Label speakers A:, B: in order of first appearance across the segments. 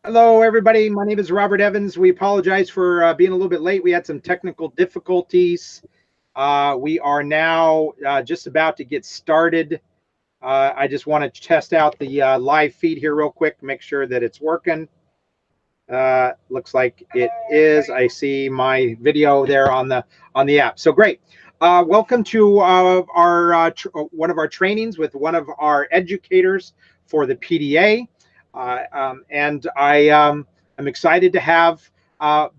A: Hello, everybody. My name is Robert Evans. We apologize for being a little bit late. We had some technical difficulties. We are now just about to get started. I just want to test out the live feed here real quick, make sure that it's working. Looks like it is. I see my video there on the app. So great. Welcome to our one of our trainings with one of our educators for the PDA. And I'm excited to have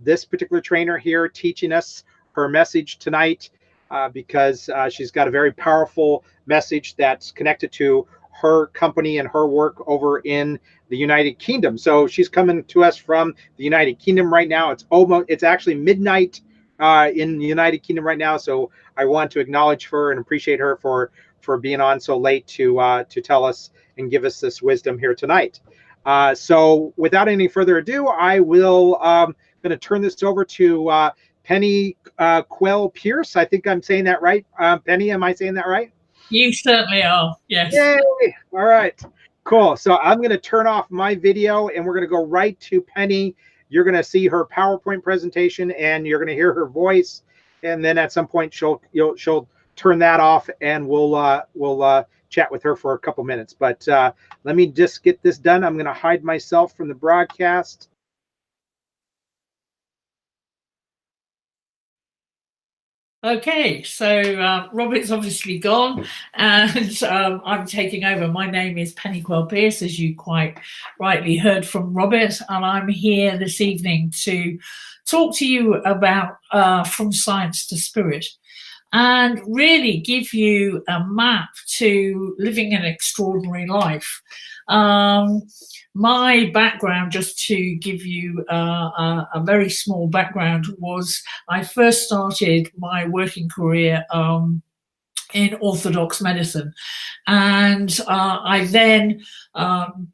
A: this particular trainer here teaching us her message tonight because she's got a very powerful message that's connected to her company and her work over in the United Kingdom. So she's coming to us from the United Kingdom right now. It's actually midnight in the United Kingdom right now. So I want to acknowledge her and appreciate her for being on so late to tell us and give us this wisdom here tonight. So without any further ado, I will going to turn this over to Pennie Quaile Pearce. I think I'm saying that right. Pennie, am I saying that right?
B: You certainly are, yes.
A: Yay! All right, cool. So I'm going to turn off my video and we're going to go right to Pennie. You're going to see her PowerPoint presentation and you're going to hear her voice. And then at some point she'll turn that off and we'll chat with her for a couple minutes. But let me just get this done. I'm going to hide myself from the broadcast.
B: Okay, so Robert's obviously gone and I'm taking over. My name is Pennie Quaile Pearce, as you quite rightly heard from Robert, and I'm here this evening to talk to you about From Science to Spirit and really give you a map to living an extraordinary life. My background, just to give you a very small background, was I first started my working career in orthodox medicine. And I then,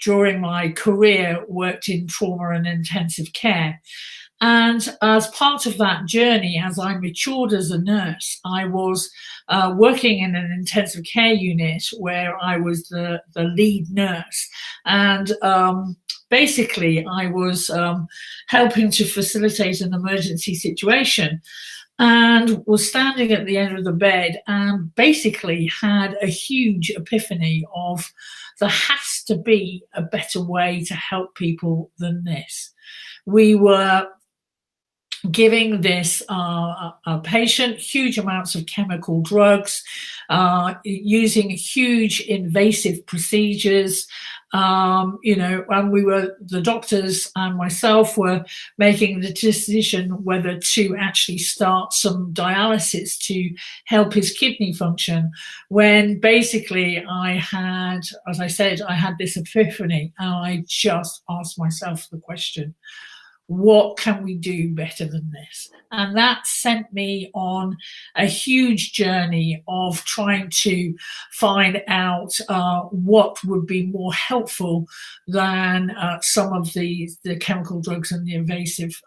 B: during my career, worked in trauma and intensive care. And as part of that journey, as I matured as a nurse, I was working in an intensive care unit where I was the lead nurse. And basically, I was helping to facilitate an emergency situation and was standing at the end of the bed and basically had a huge epiphany of there has to be a better way to help people than this. We were giving this patient huge amounts of chemical drugs, using huge invasive procedures, and the doctors and myself were making the decision whether to actually start some dialysis to help his kidney function, when basically I had, as I said, I had this epiphany and I just asked myself the question, what can we do better than this? And that sent me on a huge journey of trying to find out what would be more helpful than some of the chemical drugs and the invasive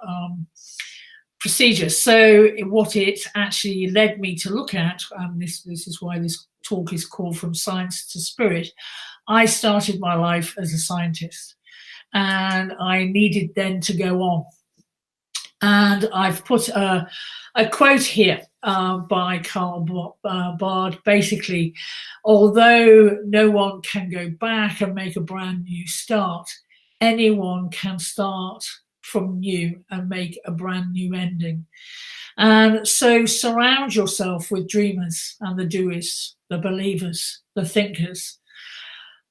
B: procedures. So what it actually led me to look at, and this is why this talk is called From Science to Spirit, I started my life as a scientist. And I needed then to go on. And I've put a quote here by Karl Barth. Basically, although no one can go back and make a brand new start, anyone can start from new and make a brand new ending. And so surround yourself with dreamers and the doers, the believers, the thinkers.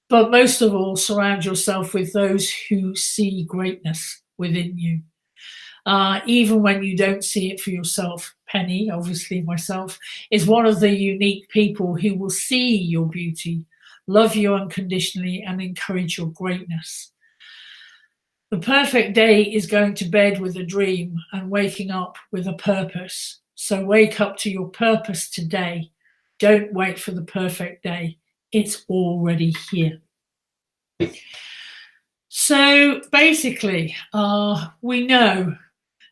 B: But most of all, surround yourself with those who see greatness within you. Even when you don't see it for yourself. Pennie, obviously myself, is one of the unique people who will see your beauty, love you unconditionally, and encourage your greatness. The perfect day is going to bed with a dream and waking up with a purpose. So wake up to your purpose today. Don't wait for the perfect day. It's already here. So basically, we know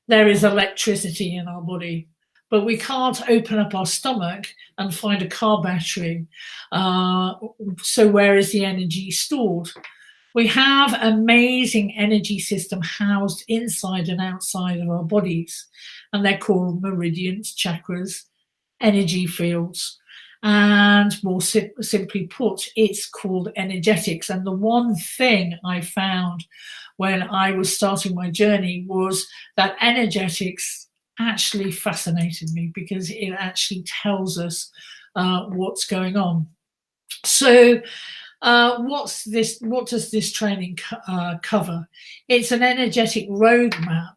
B: there is electricity in our body, but we can't open up our stomach and find a car battery. So where is the energy stored? We have amazing energy system housed inside and outside of our bodies, and they're called meridians, chakras, energy fields. And more simply put, it's called energetics. And the one thing I found when I was starting my journey was that energetics actually fascinated me, because it actually tells us what's going on. So what does this training cover? It's an energetic roadmap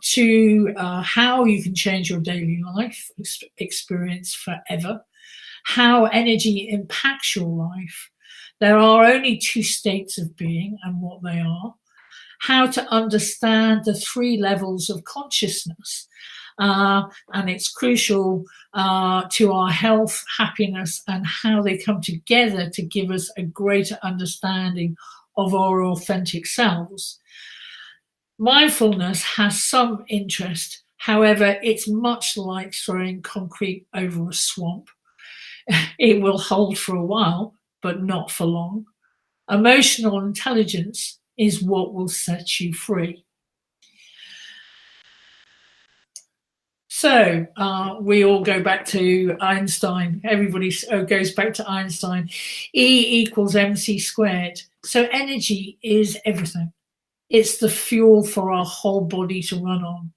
B: to how you can change your daily life experience forever, how energy impacts your life. There are only 2 states of being and what they are, how to understand the 3 levels of consciousness. And it's crucial to our health, happiness, and how they come together to give us a greater understanding of our authentic selves. Mindfulness has some interest. However, it's much like throwing concrete over a swamp. It will hold for a while, but not for long. Emotional intelligence is what will set you free. So we all go back to Einstein. Everybody goes back to Einstein. E equals mc squared. So energy is everything. It's the fuel for our whole body to run on.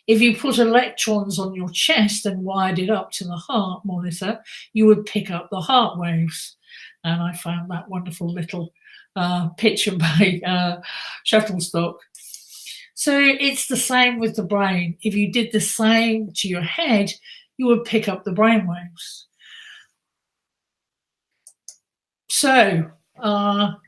B: If you put electrons on your chest and wired it up to the heart monitor, you would pick up the heart waves. And I found that wonderful little picture by Shutterstock. So it's the same with the brain. If you did the same to your head, you would pick up the brain waves. So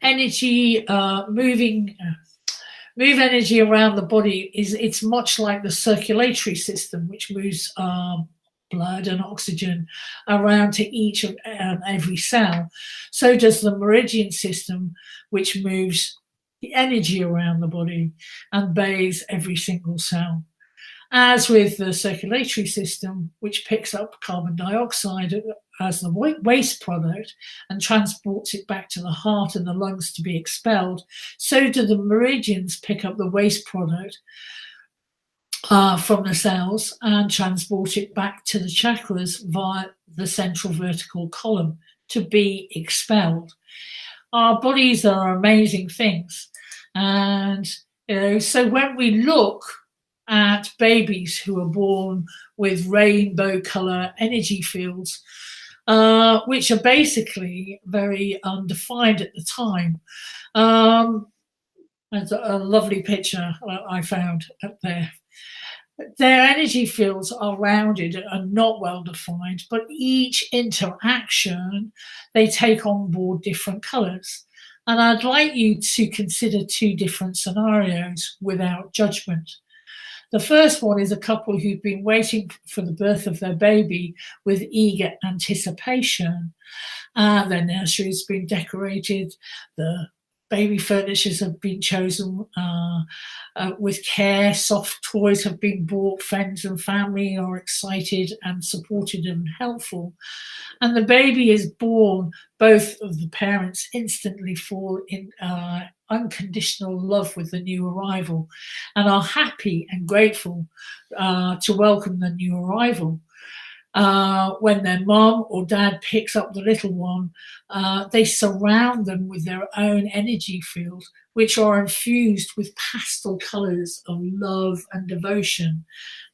B: energy, move energy around the body it's much like the circulatory system, which moves blood and oxygen around to each and every cell. So does the meridian system, which moves the energy around the body and bathes every single cell. As with the circulatory system, which picks up carbon dioxide as the waste product and transports it back to the heart and the lungs to be expelled, so do the meridians pick up the waste product from the cells and transport it back to the chakras via the central vertical column to be expelled. Our bodies are amazing things. And so when we look at babies who are born with rainbow color energy fields, which are basically very undefined at the time. There's a lovely picture I found up there. Their energy fields are rounded and not well defined, but each interaction, they take on board different colors. And I'd like you to consider 2 different scenarios without judgment. The first one is a couple who've been waiting for the birth of their baby with eager anticipation. Their nursery has been decorated, the baby furnitures have been chosen with care, soft toys have been bought, friends and family are excited and supportive and helpful. And the baby is born, both of the parents instantly fall in unconditional love with the new arrival and are happy and grateful to welcome the new arrival. When their mom or dad picks up the little one, they surround them with their own energy field, which are infused with pastel colours of love and devotion.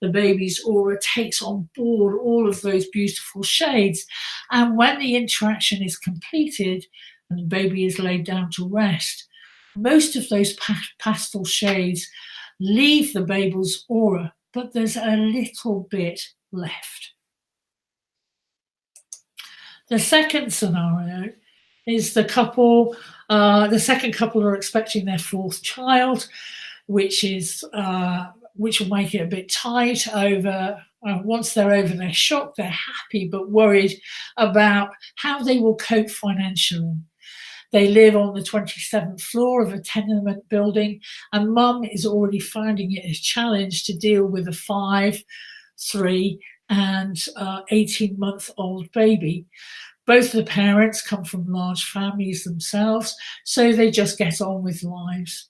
B: The baby's aura takes on board all of those beautiful shades. And when the interaction is completed and the baby is laid down to rest, most of those pastel shades leave the baby's aura, but there's a little bit left. The second scenario is the couple, the second couple are expecting their 4th child, which will make it a bit tight over, once they're over their shock, they're happy but worried about how they will cope financially. They live on the 27th floor of a tenement building, and mum is already finding it a challenge to deal with a 5, 3, and 18-month-old baby. Both the parents come from large families themselves, so they just get on with lives.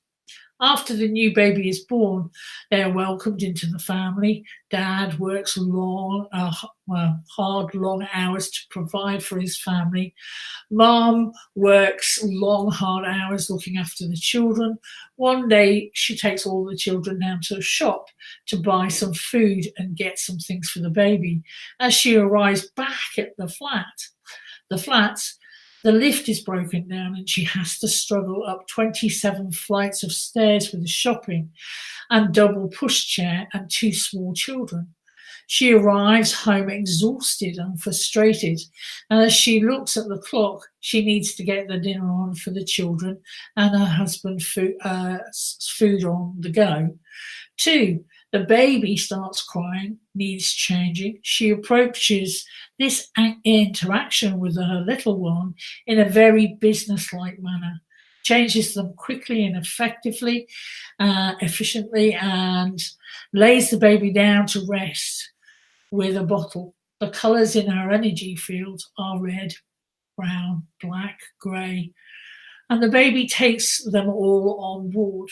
B: After the new baby is born, they are welcomed into the family. Dad works hard, long hours to provide for his family. Mom works long, hard hours looking after the children. One day, she takes all the children down to a shop to buy some food and get some things for the baby. As she arrives back at the flats, the lift is broken down and she has to struggle up 27 flights of stairs with the shopping and double pushchair and 2 small children. She arrives home exhausted and frustrated, and as she looks at the clock, she needs to get the dinner on for the children and her husband food on the go. 2, the baby starts crying, needs changing. She approaches this interaction with her little one in a very business-like manner, changes them quickly and efficiently, and lays the baby down to rest with a bottle. The colours in her energy field are red, brown, black, grey, and the baby takes them all on board.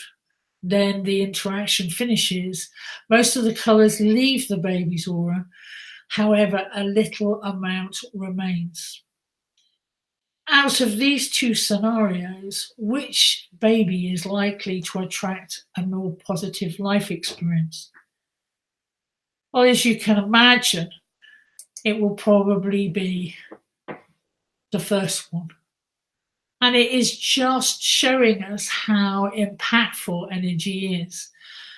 B: Then the interaction finishes. Most of the colours leave the baby's aura. However, a little amount remains. Out of these 2 scenarios, which baby is likely to attract a more positive life experience? Well, as you can imagine, it will probably be the first one. And it is just showing us how impactful energy is.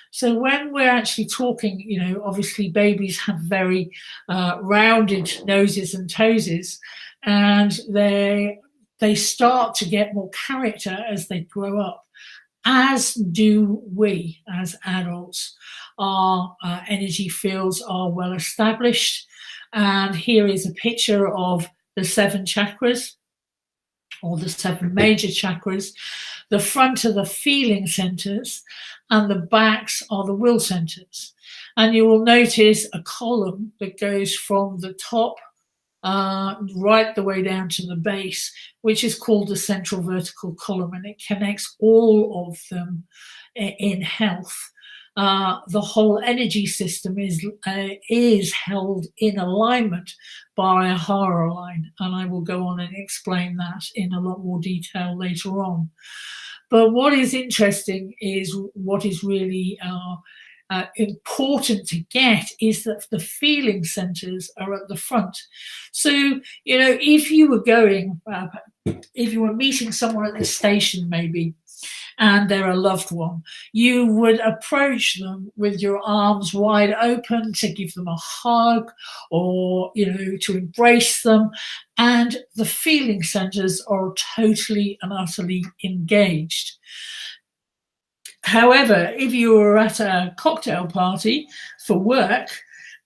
B: So when we're actually talking, obviously babies have very rounded noses and toeses, and they start to get more character as they grow up, as do we as adults. Our energy fields are well established. And here is a picture of the 7 chakras, or the 7 major chakras. The front are the feeling centers and the backs are the will centers. And you will notice a column that goes from the top right the way down to the base, which is called the central vertical column, and it connects all of them in health. The whole energy system is held in alignment by a hara line, and I will go on and explain that in a lot more detail later on. But what is interesting is what is really important to get is that the feeling centers are at the front. So, if you were meeting someone at the station maybe, and they're a loved one, you would approach them with your arms wide open to give them a hug or, to embrace them. And the feeling centers are totally and utterly engaged. However, if you were at a cocktail party for work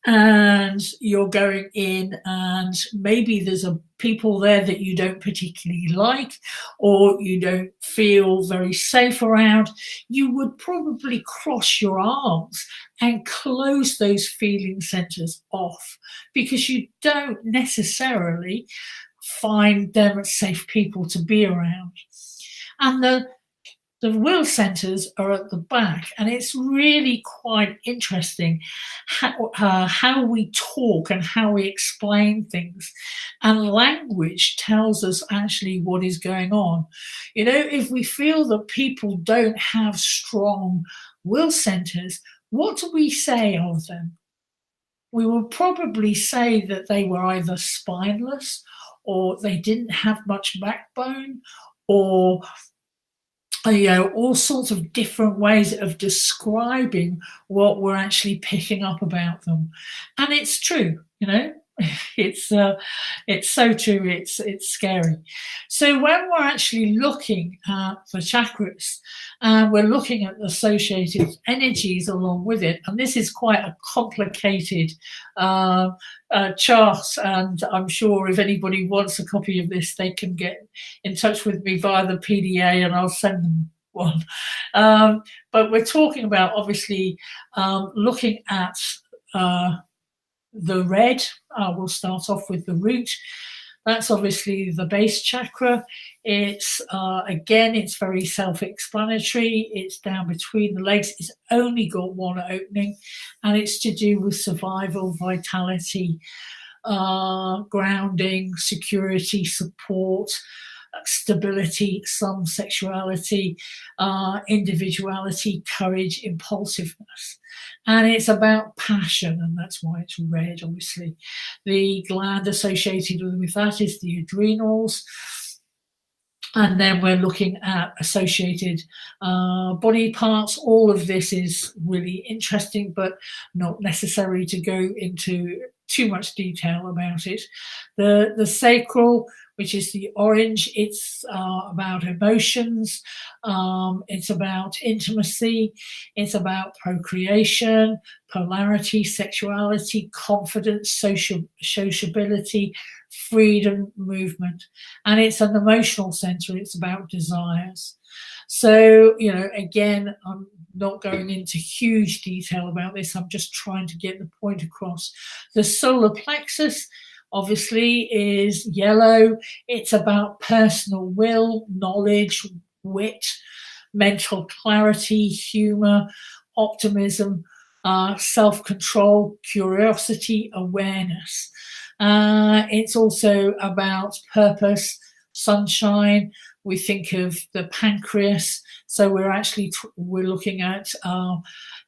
B: and you're going in and maybe there's people there that you don't particularly like or you don't feel very safe around, you would probably cross your arms and close those feeling centers off because you don't necessarily find them safe people to be around. And the will centers are at the back, and it's really quite interesting how we talk and how we explain things. And language tells us actually what is going on. If we feel that people don't have strong will centers, what do we say of them? We will probably say that they were either spineless, or they didn't have much backbone, or all sorts of different ways of describing what we're actually picking up about them. And it's true, it's so true, it's scary. So when we're actually looking at the chakras, we're looking at associated energies along with it, and this is quite a complicated chart, and I'm sure if anybody wants a copy of this, they can get in touch with me via the PDA and I'll send them one. But we're talking about obviously looking at the red. We'll start off with the root. That's obviously the base chakra. It's again, it's very self-explanatory. It's down between the legs. It's only got one opening, and it's to do with survival, vitality, grounding, security, support, stability, some sexuality, individuality, courage, impulsiveness. And it's about passion, and that's why it's red, obviously. The gland associated with that is the adrenals. And then we're looking at associated body parts. All of this is really interesting, but not necessary to go into too much detail about it. The sacral, which is the orange, it's about emotions, it's about intimacy, it's about procreation, polarity, sexuality, confidence, sociability, freedom, movement. And it's an emotional center. It's about desires. So, you know, again, I'm not going into huge detail about this. I'm just trying to get the point across. The solar plexus, obviously, is yellow. It's about personal will, knowledge, wit, mental clarity, humor, optimism, self-control, curiosity, awareness. It's also about purpose, sunshine. We think of the pancreas. So we're looking at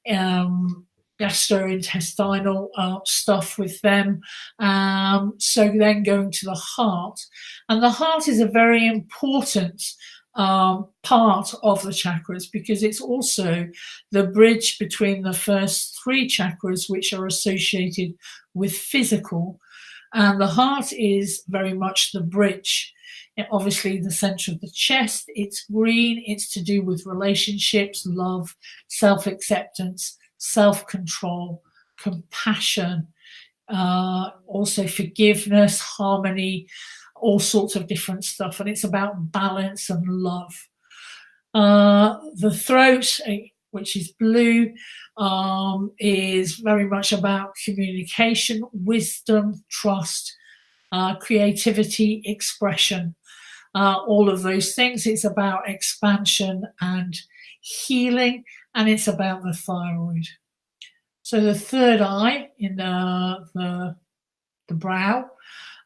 B: gastrointestinal stuff with them. So then going to the heart. And the heart is a very important part of the chakras, because it's also the bridge between the first three chakras, which are associated with physical. And the heart is very much the bridge. Obviously, the center of the chest, it's green. It's to do with relationships, love, self-acceptance, self-control, compassion, also forgiveness, harmony, all sorts of different stuff. And it's about balance and love. The throat, which is blue, is very much about communication, wisdom, trust, creativity, expression, all of those things. It's about expansion and healing, and it's about the thyroid. So the third eye in the brow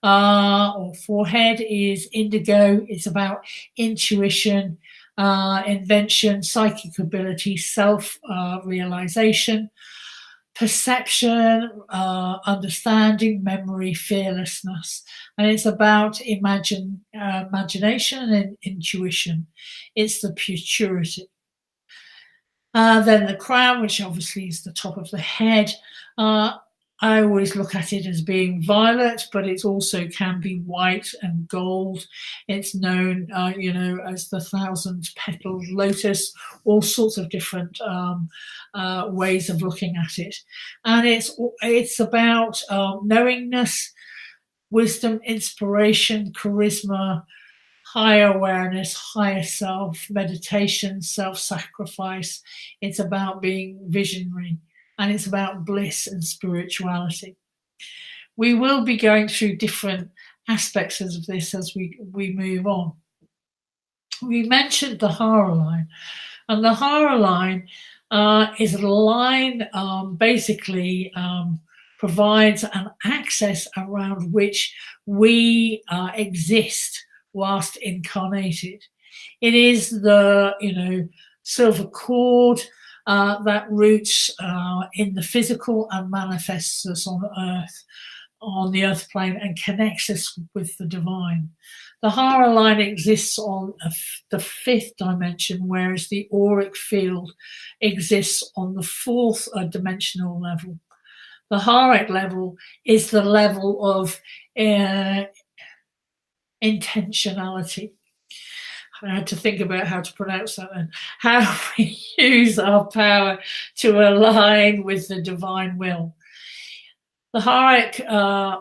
B: or forehead is indigo. It's about intuition, invention, psychic ability, self-realization, perception, understanding, memory, fearlessness. And it's about imagination and intuition. It's the purity. Then the crown, which obviously is the top of the head. I always look at it as being violet, but it also can be white and gold. It's known, as the 1,000-petaled lotus, all sorts of different ways of looking at it. And it's about knowingness, wisdom, inspiration, charisma, higher awareness, higher self, meditation, self-sacrifice. It's about being visionary, and it's about bliss and spirituality. We will be going through different aspects of this as we move on. We mentioned the Hara line, and the Hara line is a line basically provides an access around which we exist whilst incarnated. It is the silver cord that roots in the physical and manifests us on the earth plane, and connects us with the divine. The Hara line exists on the fifth dimension, whereas the auric field exists on the fourth dimensional level. The Haric level is the level of intentionality. I had to think about how to pronounce that then. How we use our power to align with the divine will. The Haric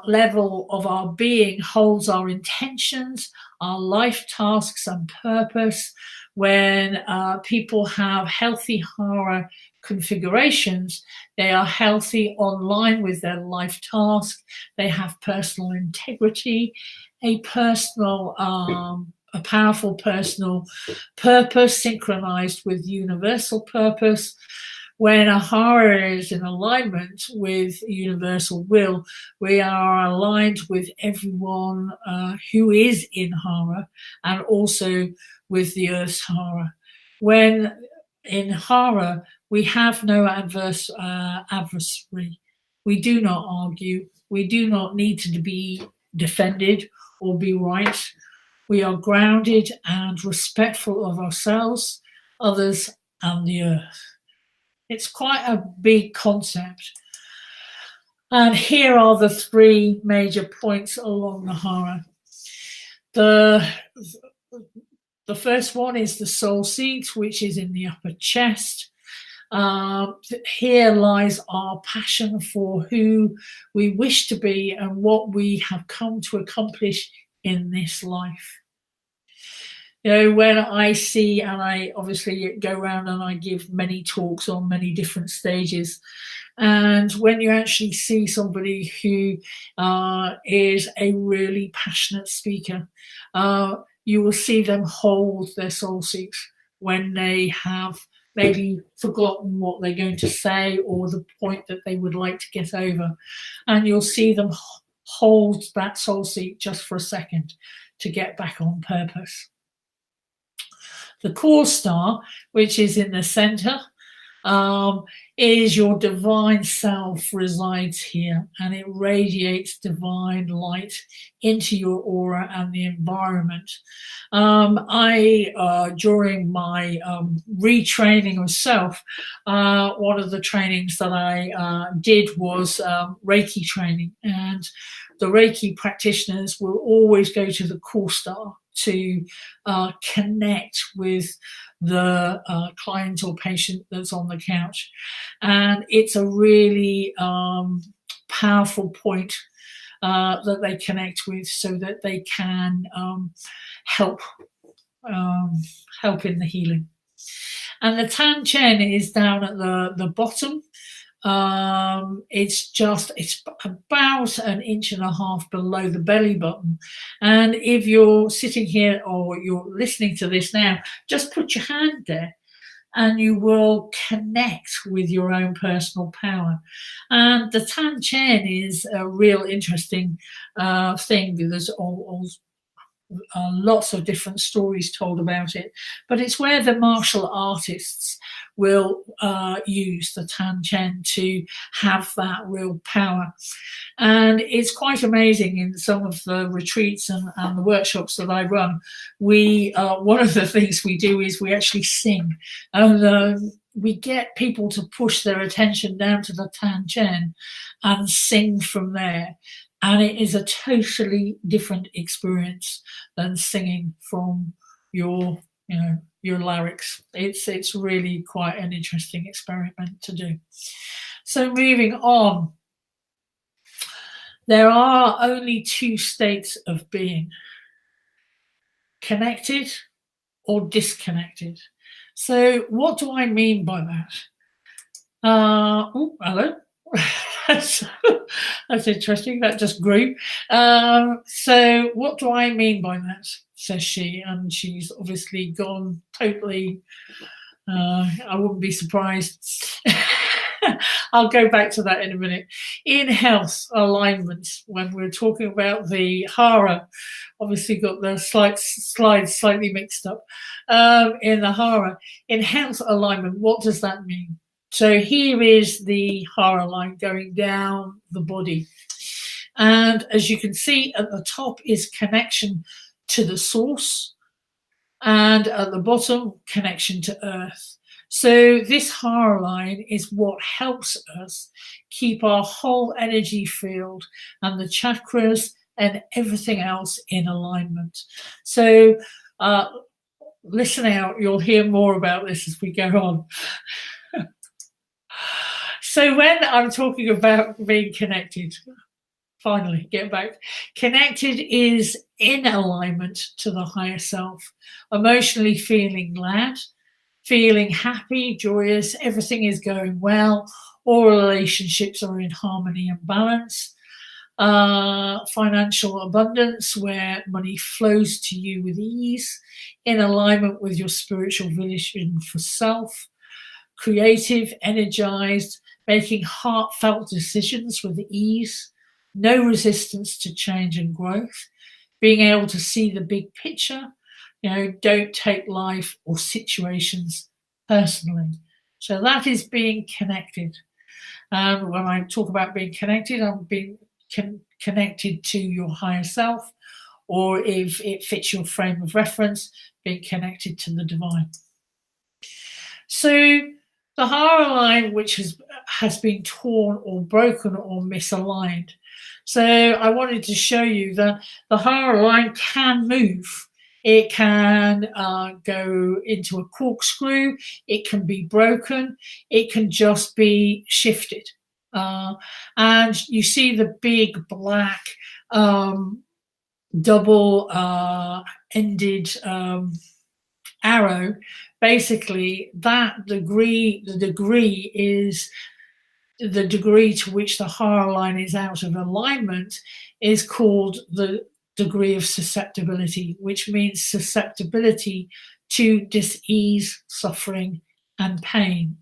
B: level of our being holds our intentions, our life tasks and purpose. When people have healthy Hara configurations, they are healthy online with their life task. They have personal integrity, a personal, a powerful personal purpose synchronized with universal purpose. When Ahara is in alignment with universal will, we are aligned with everyone who is in Hara, and also with the Earth's Hara. When in Hara, we have no adversary. We do not argue. We do not need to be defended or be right. We are grounded and respectful of ourselves, others, and the earth. It's quite a big concept. And here are the three major points along the Hara. The first one is the soul seat, which is in the upper chest. Here lies our passion for who we wish to be and what we have come to accomplish in this life. You know, when I see, and I obviously go around and I give many talks on many different stages, and when you actually see somebody who is a really passionate speaker, you will see them hold their soul seats when they have maybe forgotten what they're going to say or the point that they would like to get over. And you'll see them hold that soul seat just for a second to get back on purpose. The core star, which is in the center, is your divine self resides here, and it radiates divine light into your aura and the environment. During my retraining of self, one of the trainings that I did was Reiki training, and the Reiki practitioners will always go to the core star to connect with the client or patient that's on the couch. And it's a really powerful point that they connect with so that they can help in the healing. And the Tan Chen is down at the bottom. It's about 1.5 inches below the belly button. And if you're sitting here or you're listening to this now, just put your hand there and you will connect with your own personal power. And the Tan Chen is a real interesting thing. There's lots of different stories told about it, but it's where the martial artists will use the Tan Chen to have that real power. And it's quite amazing in some of the retreats and the workshops that I run. We one of the things we do is we actually sing, and we get people to push their attention down to the Tan Chen and sing from there. And it is a totally different experience than singing from your lyrics. It's really quite an interesting experiment to do. So moving on, there are only two states of being: connected or disconnected. So what do I mean by that? Oh, hello. That's interesting. That just grew. So what do I mean by that, says she, and she's obviously gone totally. I wouldn't be surprised. I'll go back to that in a minute. In health alignment, when we're talking about the Hara, obviously got the slides slightly mixed up. In the Hara, in health alignment, what does that mean? So here is the Hara line going down the body. And as you can see, at the top is connection to the source, and at the bottom, connection to earth. So this Hara line is what helps us keep our whole energy field and the chakras and everything else in alignment. So listen out, you'll hear more about this as we go on. So when I'm talking about being connected, finally, get back. Connected is in alignment to the higher self, emotionally feeling glad, feeling happy, joyous, everything is going well, all relationships are in harmony and balance. financial abundance, where money flows to you with ease, in alignment with your spiritual vision for self, creative, energized, making heartfelt decisions with ease, no resistance to change and growth, being able to see the big picture, don't take life or situations personally. So that is being connected. And when I talk about being connected, I'm being connected to your higher self, or if it fits your frame of reference, being connected to the divine. So the higher line, which has been torn or broken or misaligned. So I wanted to show you that the higher line can move. It can go into a corkscrew. It can be broken. It can just be shifted. And you see the big black double-ended arrow. Basically, that degree, the degree is the degree to which the higher line is out of alignment, is called the degree of susceptibility, which means susceptibility to dis-ease, suffering, and pain.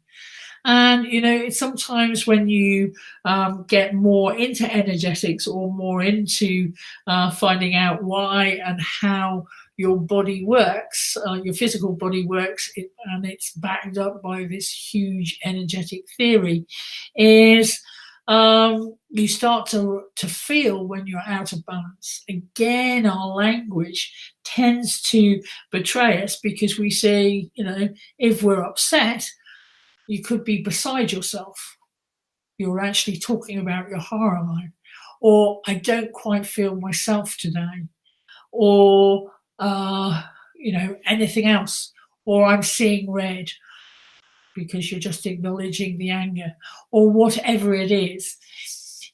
B: And, it's sometimes when you get more into energetics or more into finding out why and how your body works, your physical body works, and it's backed up by this huge energetic theory, is you start to feel when you're out of balance. Again, our language tends to betray us, because we say, if we're upset, you could be beside yourself. You're actually talking about your higher line. Or, I don't quite feel myself today. Or, anything else. Or, I'm seeing red, because you're just acknowledging the anger. Or whatever it is.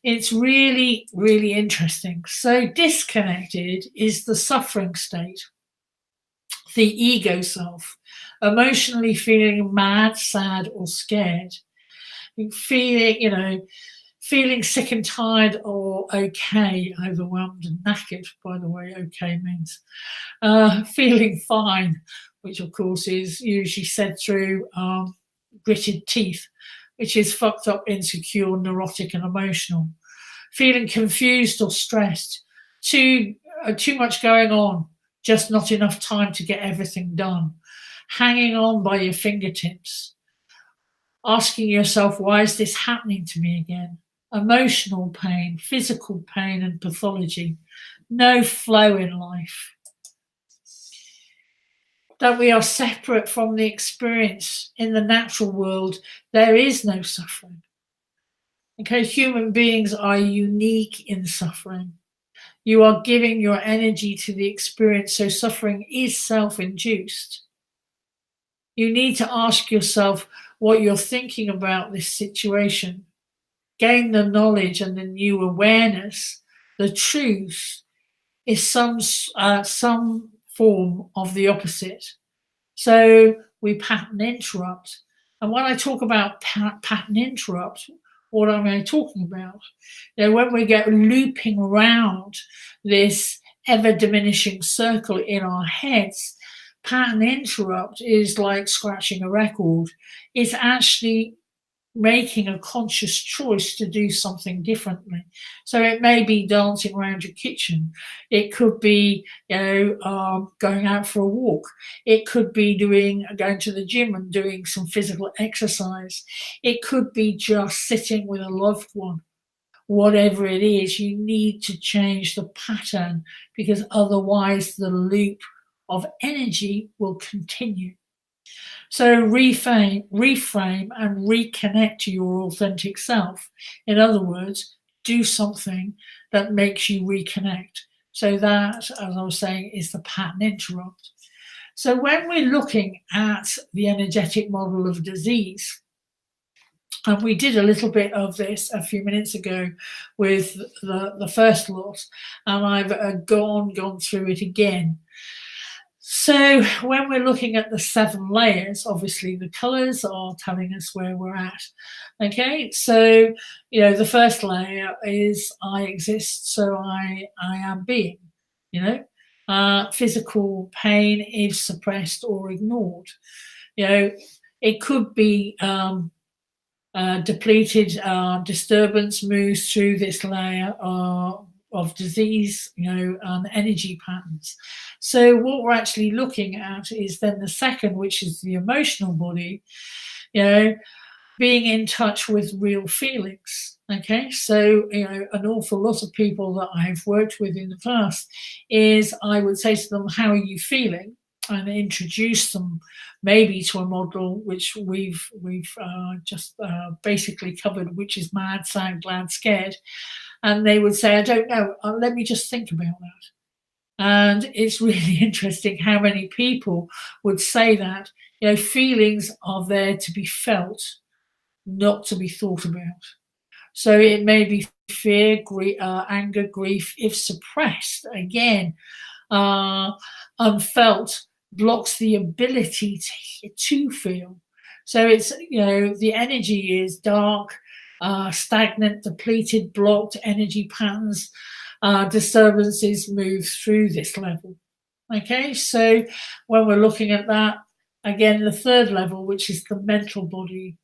B: It's really, really interesting. So disconnected is the suffering state. The ego self, emotionally feeling mad, sad, or scared, feeling sick and tired, or okay, overwhelmed and knackered, by the way, okay means, feeling fine, which of course is usually said through gritted teeth, which is fucked up, insecure, neurotic, and emotional, feeling confused or stressed, too much going on, just not enough time to get everything done, hanging on by your fingertips, asking yourself, why is this happening to me again? Emotional pain, physical pain, and pathology. No flow in life. That we are separate from the experience. In the natural world, there is no suffering. Okay, human beings are unique in suffering. You are giving your energy to the experience, so suffering is self-induced. You need to ask yourself what you're thinking about this situation. Gain the knowledge and the new awareness. The truth is some form of the opposite. So we pattern interrupt. And when I talk about pattern interrupt, what am I talking about? When we get looping around this ever-diminishing circle in our heads, pattern interrupt is like scratching a record. It's actually making a conscious choice to do something differently. So it may be dancing around your kitchen. It could be, going out for a walk. It could be going to the gym and doing some physical exercise. It could be just sitting with a loved one. Whatever it is, you need to change the pattern, because otherwise the loop of energy will continue. So reframe and reconnect to your authentic self. In other words, do something that makes you reconnect. So that, as I was saying, is the pattern interrupt. So when we're looking at the energetic model of disease, and we did a little bit of this a few minutes ago with the first lot, and I've gone through it again. So when we're looking at the 7 layers, obviously the colors are telling us where we're at. Okay, so the first layer is I exist, so I am being. Physical pain is suppressed or ignored. It could be depleted. Disturbance moves through this layer of disease, and energy patterns. So what we're actually looking at is then the second, which is the emotional body, being in touch with real feelings. Okay, so an awful lot of people that I've worked with in the past is I would say to them, how are you feeling? And introduce them maybe to a model which we've just basically covered, which is mad, sad, glad, scared. And they would say, I don't know, let me just think about that. And it's really interesting how many people would say that. Feelings are there to be felt, not to be thought about. So it may be fear, anger, grief, if suppressed, again, unfelt, blocks the ability to feel. So it's, the energy is dark, stagnant, depleted, blocked energy patterns, disturbances move through this level. Okay, so when we're looking at that, again, the third level, which is the mental body,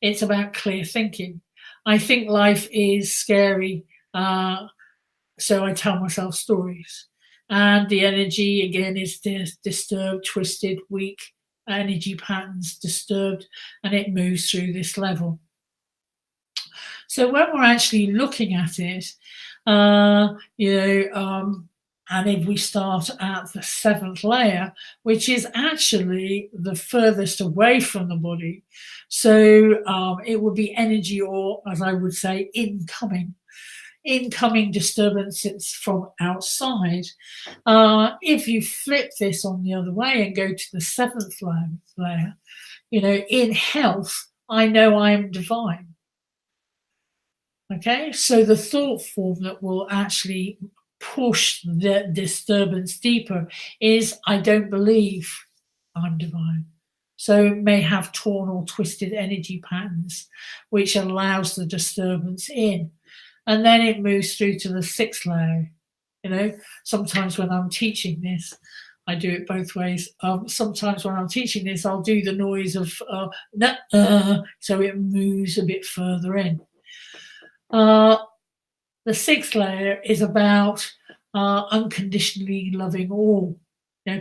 B: it's about clear thinking. I think life is scary, so I tell myself stories. And the energy, again, is disturbed, twisted, weak, energy patterns disturbed, and it moves through this level. So when we're actually looking at it, and if we start at the 7th layer, which is actually the furthest away from the body, so it would be energy, or as I would say, incoming disturbances from outside. If you flip this on the other way and go to the 7th layer, in health, I know I am divine. Okay, so the thought form that will actually push the disturbance deeper is I don't believe I'm divine. So it may have torn or twisted energy patterns, which allows the disturbance in. And then it moves through to the 6th layer. Sometimes when I'm teaching this, I do it both ways. Sometimes when I'm teaching this, I'll do the noise of so it moves a bit further in. The 6th layer is about unconditionally loving all.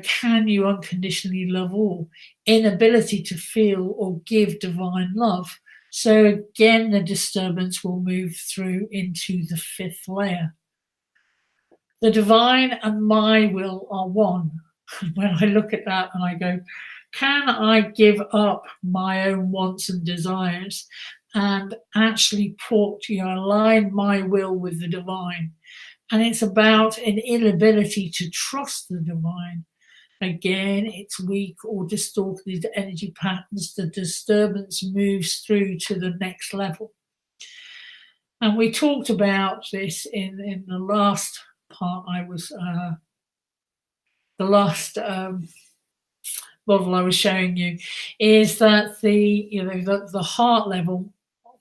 B: Can you unconditionally love all? Inability to feel or give divine love. So again, the disturbance will move through into the 5th layer. The divine and my will are one. When I look at that and I go, can I give up my own wants and desires and actually align my will with the divine? And it's about an inability to trust the divine. Again, it's weak or distorted energy patterns. The disturbance moves through to the next level. And we talked about this in the last part. The last model I was showing you is that the heart level,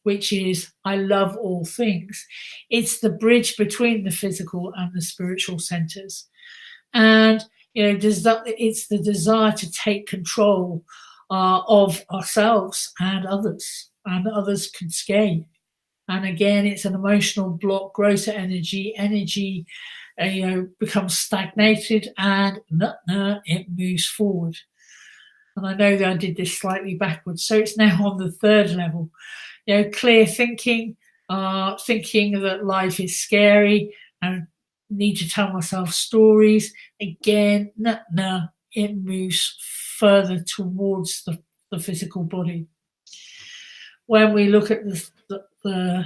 B: which is I love all things, it's the bridge between the physical and the spiritual centers. And it's the desire to take control of ourselves and others can scare you. And again, it's an emotional block, grosser energy becomes stagnated, and it moves forward. And I know that I did this slightly backwards, so it's now on the 3rd level. Clear thinking, thinking that life is scary and need to tell myself stories. Again, it moves further towards the physical body. When we look at the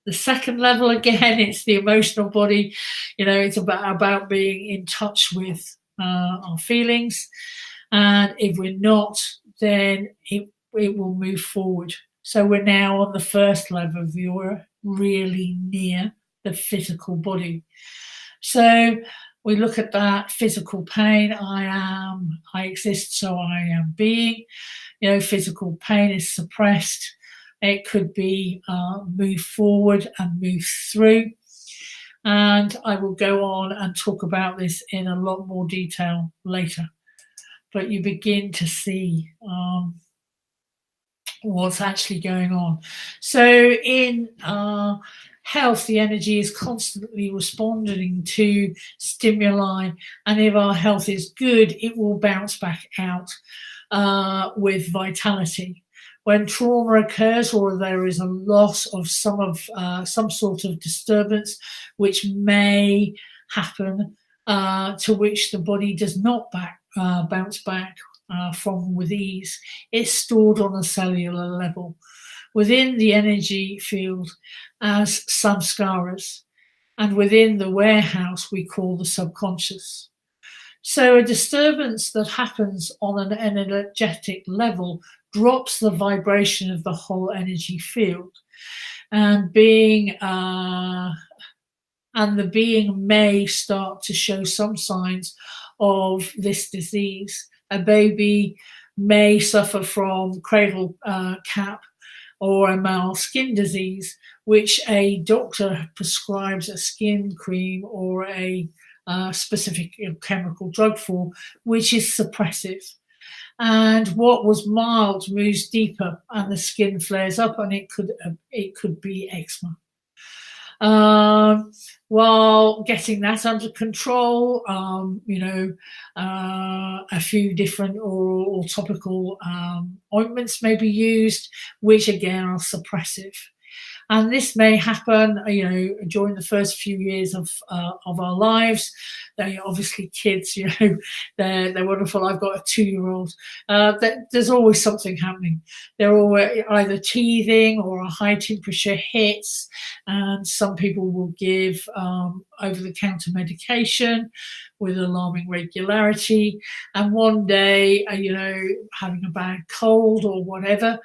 B: 2nd level, again, it's the emotional body. It's about being in touch with our feelings. And if we're not, then it will move forward. So we're now on the 1st level of you're really near the physical body. So We look at that physical pain. I exist, so I am being. Physical pain is suppressed. It could be moved forward and moved through. And I will go on and talk about this in a lot more detail later. But you begin to see what's actually going on. So in health, the energy is constantly responding to stimuli, and if our health is good, it will bounce back out with vitality. When trauma occurs, or there is a loss of some sort of disturbance, which may happen, to which the body does not bounce back from with ease, it's stored on a cellular level within the energy field as samskaras, and within the warehouse we call the subconscious. So a disturbance that happens on an energetic level drops the vibration of the whole energy field, and the being may start to show some signs of this disease. A baby may suffer from cradle cap or a male skin disease, which a doctor prescribes a skin cream or a specific chemical drug for, which is suppressive. And what was mild moves deeper, and the skin flares up, and it could be eczema. While getting that under control, a few different or topical ointments may be used, which again are suppressive. And this may happen, during the first few years of our lives. They obviously kids, they're wonderful. I've got a 2-year-old. There's always something happening. They're always either teething or a high temperature hits, and some people will give over-the-counter medication with alarming regularity. And one day, having a bad cold or whatever,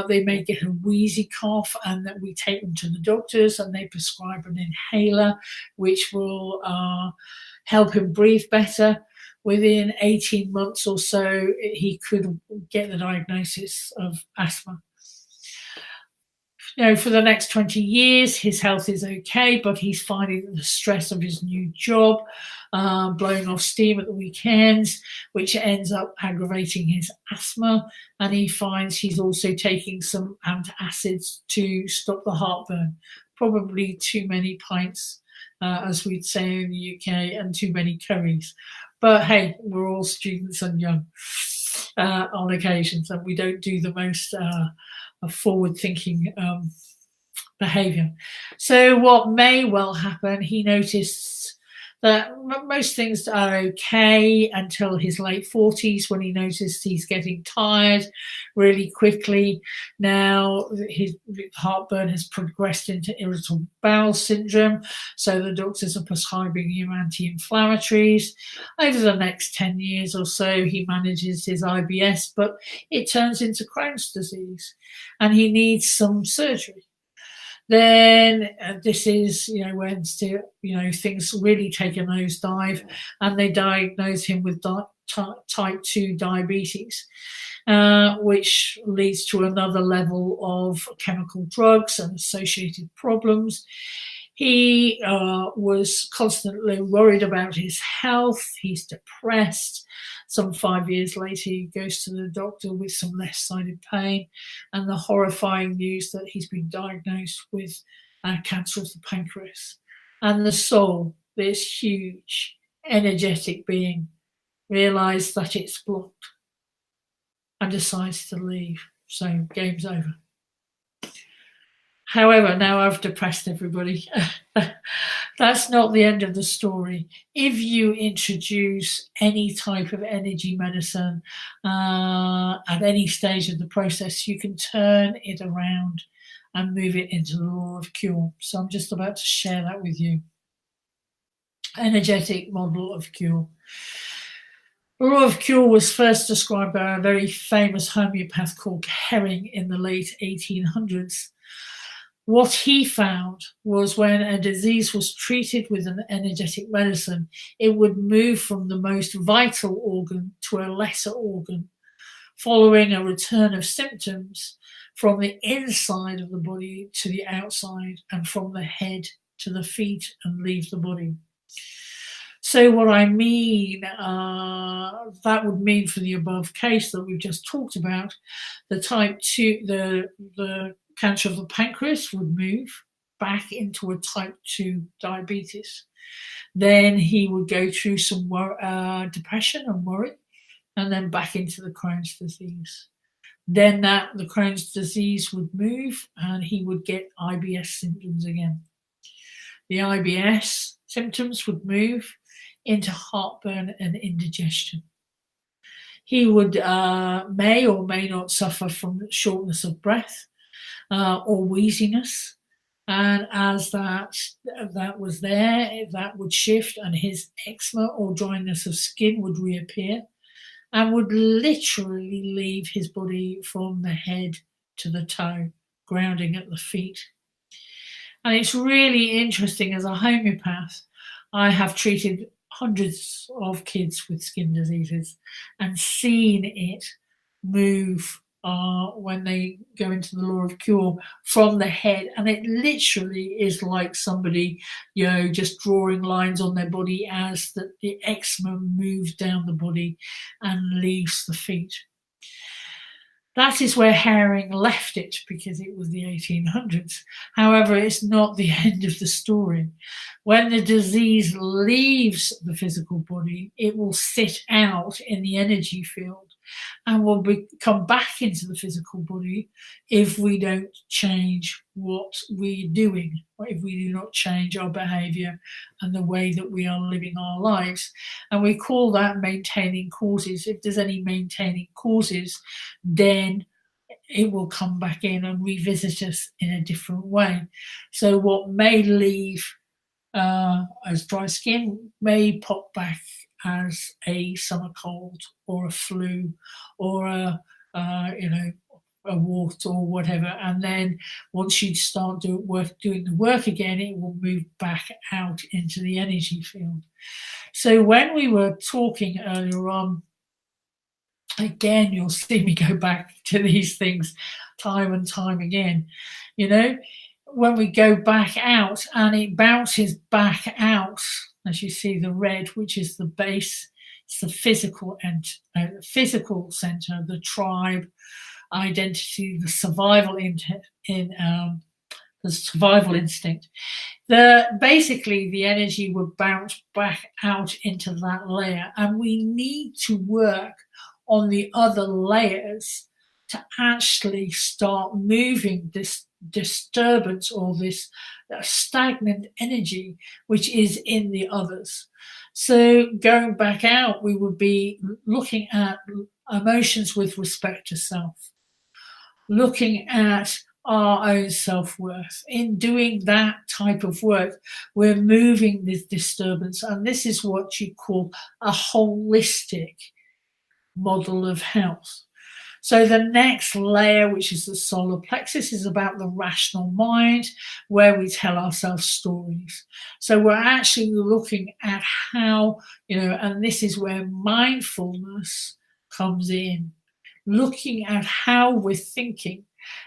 B: they may get a wheezy cough, and that we take them to the doctors, and they prescribe an inhaler, which will help him breathe better. Within 18 months or so, he could get the diagnosis of asthma. For the next 20 years, his health is okay, but he's finding the stress of his new job, blowing off steam at the weekends, which ends up aggravating his asthma. And he finds he's also taking some antacids to stop the heartburn. Probably too many pints, as we'd say in the UK, and too many curries. But hey, we're all students and young on occasions, and we don't do the most forward-thinking behavior. So what may well happen, he noticed that most things are okay until his late 40s, when he noticed he's getting tired really quickly. Now his heartburn has progressed into irritable bowel syndrome, so the doctors are prescribing him anti-inflammatories. Over the next 10 years or so, he manages his IBS, but it turns into Crohn's disease, and he needs some surgery. Then this is, when things really take a nosedive, and they diagnose him with type 2 diabetes, which leads to another level of chemical drugs and associated problems. He was constantly worried about his health. He's depressed. Some 5 years later, he goes to the doctor with some left-sided pain, and the horrifying news that he's been diagnosed with cancer of the pancreas. And the soul, this huge, energetic being, realizes that it's blocked and decides to leave. So game's over. However, now I've depressed everybody. That's not the end of the story. If you introduce any type of energy medicine at any stage of the process, you can turn it around and move it into the law of cure. So I'm just about to share that with you. Energetic model of cure. The law of cure was first described by a very famous homeopath called Herring in the late 1800s. What he found was when a disease was treated with an energetic medicine, it would move from the most vital organ to a lesser organ, following a return of symptoms from the inside of the body to the outside and from the head to the feet and leave the body. So what I mean, that would mean for the above case that we've just talked about, the type 2, the cancer of the pancreas would move back into a type 2 diabetes. Then he would go through some depression and worry, and then back into the Crohn's disease. Then the Crohn's disease would move and he would get IBS symptoms again. The IBS symptoms would move into heartburn and indigestion. He would may or may not suffer from shortness of breath or wheeziness. And as that was there, that would shift and his eczema or dryness of skin would reappear and would literally leave his body from the head to the toe, grounding at the feet. And it's really interesting, as a homeopath, I have treated hundreds of kids with skin diseases and seen it move when they go into the law of cure from the head, and it literally is like somebody, just drawing lines on their body as the eczema moves down the body and leaves the feet. That is where Herring left it, because it was the 1800s. However, it's not the end of the story. When the disease leaves the physical body, it will sit out in the energy field and will come back into the physical body if we don't change what we're doing, or if we do not change our behavior and the way that we are living our lives. And we call that maintaining causes. If there's any maintaining causes, then it will come back in and revisit us in a different way. So what may leave as dry skin may pop back as a summer cold or a flu or a wart or whatever. And then once you start doing the work again, it will move back out into the energy field. So when we were talking earlier on, again, you'll see me go back to these things time and time again. When we go back out and it bounces back out, as you see the red, which is the base, it's the physical and physical center, the tribe identity, the survival the survival instinct. Basically the energy would bounce back out into that layer, and we need to work on the other layers to actually start moving this disturbance or this stagnant energy which is in the others. So going back out, we would be looking at emotions with respect to self, looking at our own self-worth. In doing that type of work, we're moving this disturbance, and this is what you call a holistic model of health. So the next layer, which is the solar plexus, is about the rational mind, where we tell ourselves stories. So we're actually looking at how, and this is where mindfulness comes in, looking at how we're thinking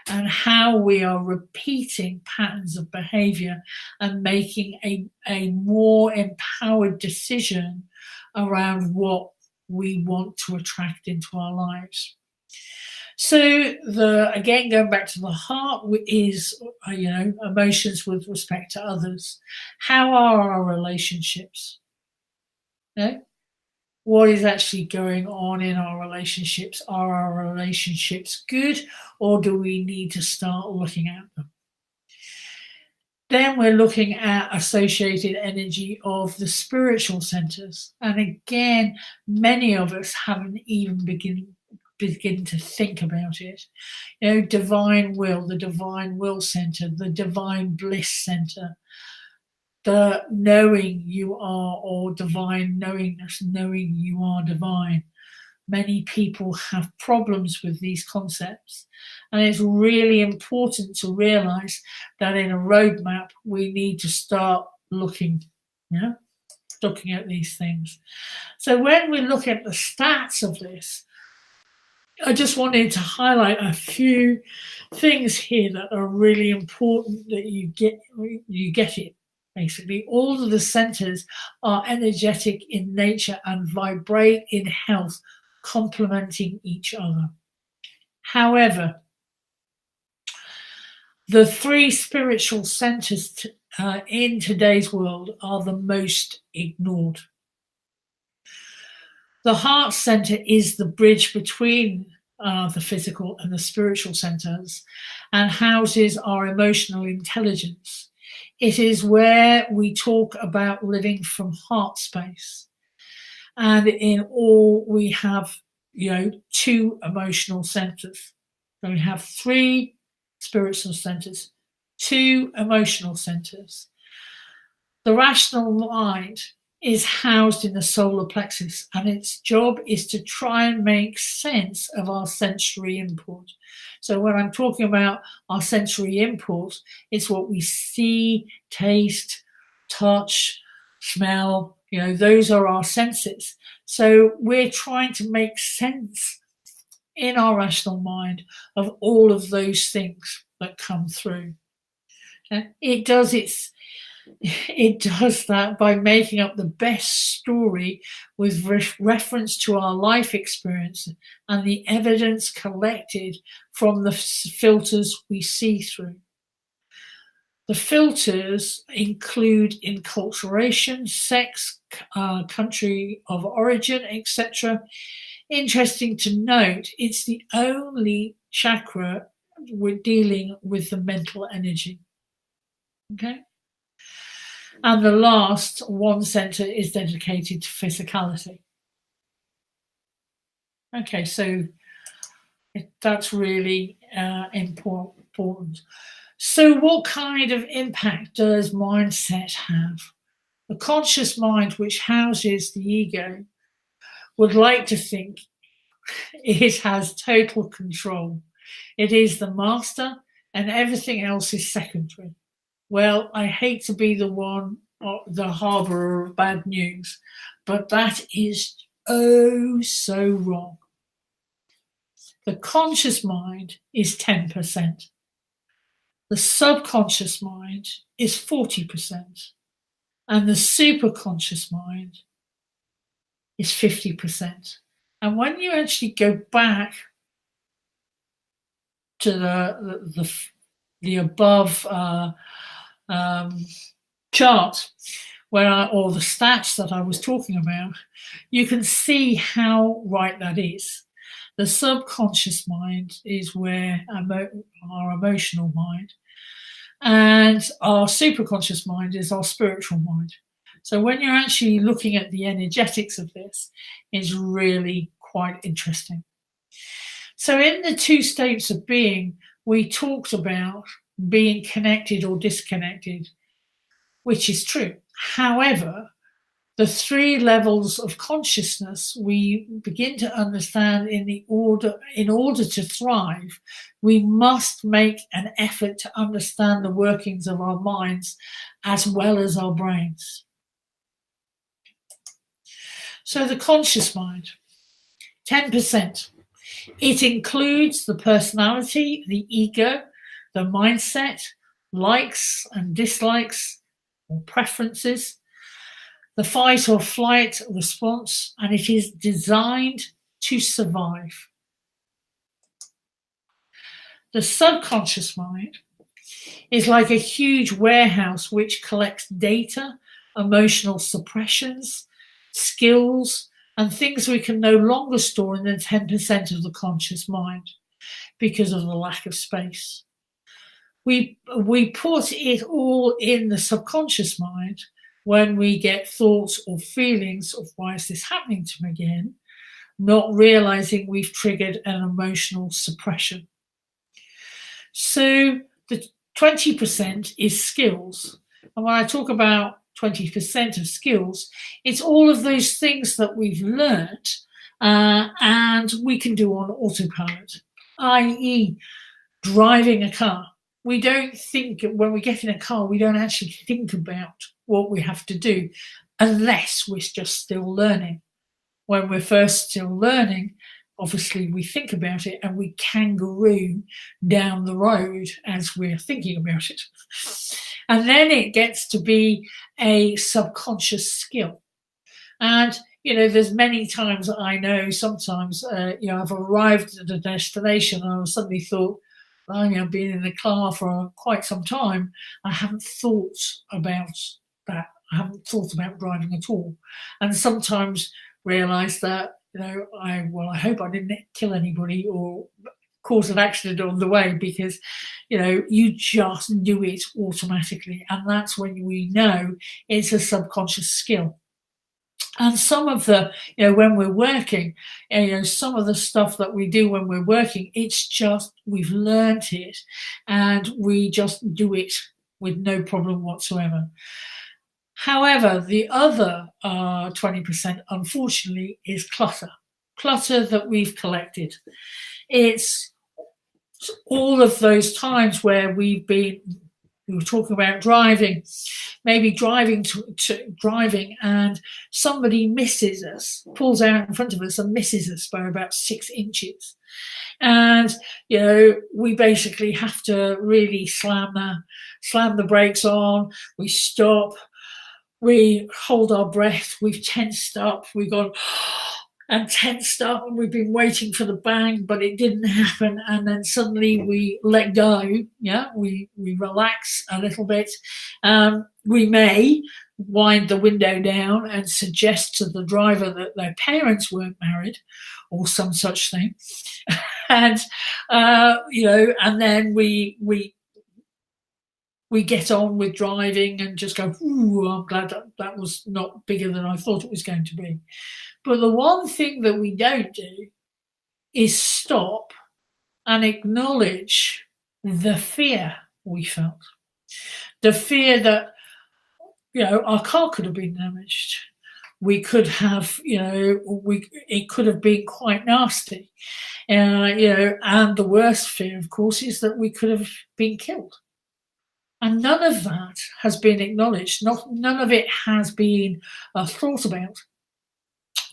B: and how we are repeating patterns of behavior and making a more empowered decision around what we want to attract into our lives. So again, going back to the heart is, emotions with respect to others. How are our relationships? What is actually going on in our relationships? Are our relationships good, or do we need to start looking at them? Then we're looking at associated energy of the spiritual centers. And again, many of us haven't even begin to think about it. Divine will, the divine will center, the divine bliss center, the knowing you are, or divine knowingness, knowing you are divine, many people have problems with these concepts. And it's really important to realize that in a roadmap, we need to start looking at these things. So when we look at the stats of this, I just wanted to highlight a few things here that are really important that you get it. Basically, all of the centers are energetic in nature and vibrate in health, complementing each other. However, the three spiritual centers in today's world are the most ignored. The heart center is the bridge between the physical and the spiritual centers and houses our emotional intelligence. It is where we talk about living from heart space. And in all, we have, two emotional centers. So we have three spiritual centers, two emotional centers. The rational mind is housed in the solar plexus, and its job is to try and make sense of our sensory input. So when I'm talking about our sensory input, it's what we see, taste, touch, smell, those are our senses. So we're trying to make sense in our rational mind of all of those things that come through. And it does that by making up the best story with reference to our life experience and the evidence collected from the filters we see through. The filters include enculturation, sex, country of origin, etc. Interesting to note, it's the only chakra we're dealing with the mental energy. Okay? And the last one center is dedicated to physicality. Okay, so that's really important. So what kind of impact does mindset have? The conscious mind, which houses the ego, would like to think it has total control. It is the master and everything else is secondary. Well, I hate to be the one, the harborer of bad news, but that is oh so wrong. The conscious mind is 10%. The subconscious mind is 40%. And the superconscious mind is 50%. And when you actually go back to the above chart, or the stats that I was talking about, you can see how right that is. The subconscious mind is where our emotional mind, and our superconscious mind is our spiritual mind. So when you're actually looking at the energetics of this, it's really quite interesting. So in the two states of being, we talked about being connected or disconnected, which is true. However, the three levels of consciousness we begin to understand in order to thrive, we must make an effort to understand the workings of our minds as well as our brains. So the conscious mind, 10%. It includes the personality, the ego, the mindset, likes and dislikes or preferences, the fight or flight response, and it is designed to survive. The subconscious mind is like a huge warehouse which collects data, emotional suppressions, skills, and things we can no longer store in the 10% of the conscious mind because of the lack of space. We put it all in the subconscious mind when we get thoughts or feelings of why is this happening to me again, not realizing we've triggered an emotional suppression. So the 20% is skills. And when I talk about 20% of skills, it's all of those things that we've learnt and and we can do on autopilot, i.e. driving a car. We don't think, when we get in a car, we don't actually think about what we have to do unless we're just still learning. When we're first still learning, obviously we think about it and we kangaroo down the road as we're thinking about it. And then it gets to be a subconscious skill. And, there's many times I know sometimes, I've arrived at a destination and I've suddenly thought, I've been in the car for quite some time. I haven't thought about that. I haven't thought about driving at all. And sometimes realise that, I hope I didn't kill anybody or cause an accident on the way, because, you just do it automatically. And that's when we know it's a subconscious skill. And some of the, when we're working, some of the stuff that we do when we're working, it's just, we've learned it and we just do it with no problem whatsoever. However, the other 20%, unfortunately, is clutter that we've collected. It's all of those times where we were talking about driving, maybe driving and somebody misses us, pulls out in front of us and misses us by about 6 inches. And, we basically have to really slam the brakes on. We stop, we hold our breath, we've tensed up, we've gone and tensed up, and we've been waiting for the bang, but it didn't happen. And then suddenly we let go. We relax a little bit. We may wind the window down and suggest to the driver that their parents weren't married or some such thing. And, and then we get on with driving and just go, ooh, I'm glad that was not bigger than I thought it was going to be. But the one thing that we don't do is stop and acknowledge the fear we felt. The fear that, our car could have been damaged. We could have, it could have been quite nasty. And the worst fear, of course, is that we could have been killed. And none of that has been acknowledged. None of it has been thought about.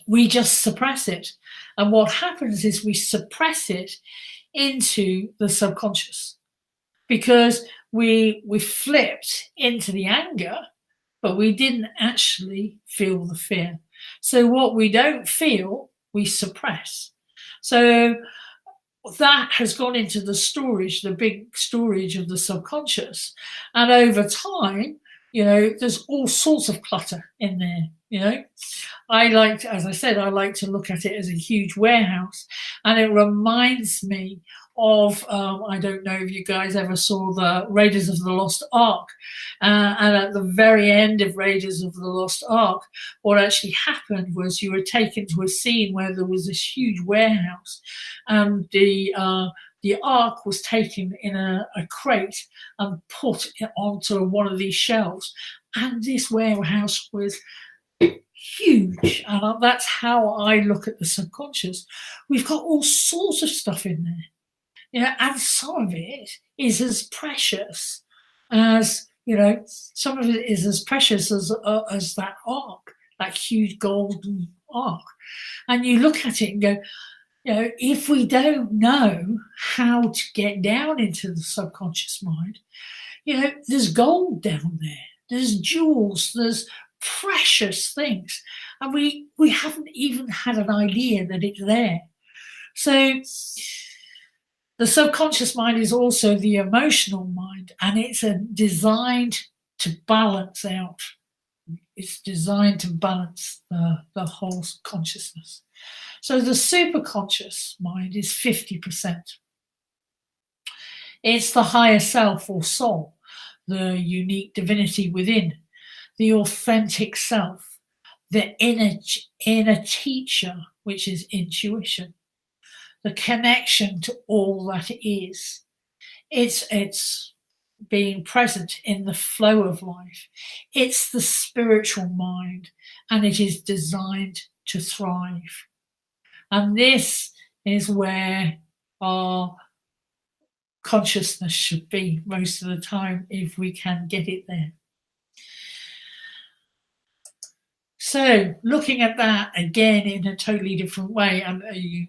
B: We just suppress it. And what happens is we suppress it into the subconscious, because we flipped into the anger, but we didn't actually feel the fear. So what we don't feel, we suppress. So that has gone into the storage, the big storage of the subconscious. And over time, there's all sorts of clutter in there, as I said, I like to look at it as a huge warehouse. And it reminds me of, I don't know if you guys ever saw the Raiders of the Lost Ark. And at the very end of Raiders of the Lost Ark, what actually happened was you were taken to a scene where there was this huge warehouse, and the ark was taken in a crate and put onto one of these shelves. And this warehouse was huge. And that's how I look at the subconscious. We've got all sorts of stuff in there. And some of it is as precious as, some of it is as precious as that ark, that huge golden ark. And you look at it and go, if we don't know how to get down into the subconscious mind, there's gold down there, there's jewels, there's precious things, and we haven't even had an idea that it's there. So the subconscious mind is also the emotional mind, and it's designed to balance out. It's designed to balance the whole consciousness. So the superconscious mind is 50%. It's the higher self or soul, the unique divinity within, the authentic self, the inner teacher, which is intuition, the connection to all that is. It's being present in the flow of life. It's the spiritual mind, and it is designed to thrive. And this is where our consciousness should be most of the time, if we can get it there. So looking at that again in a totally different way, and I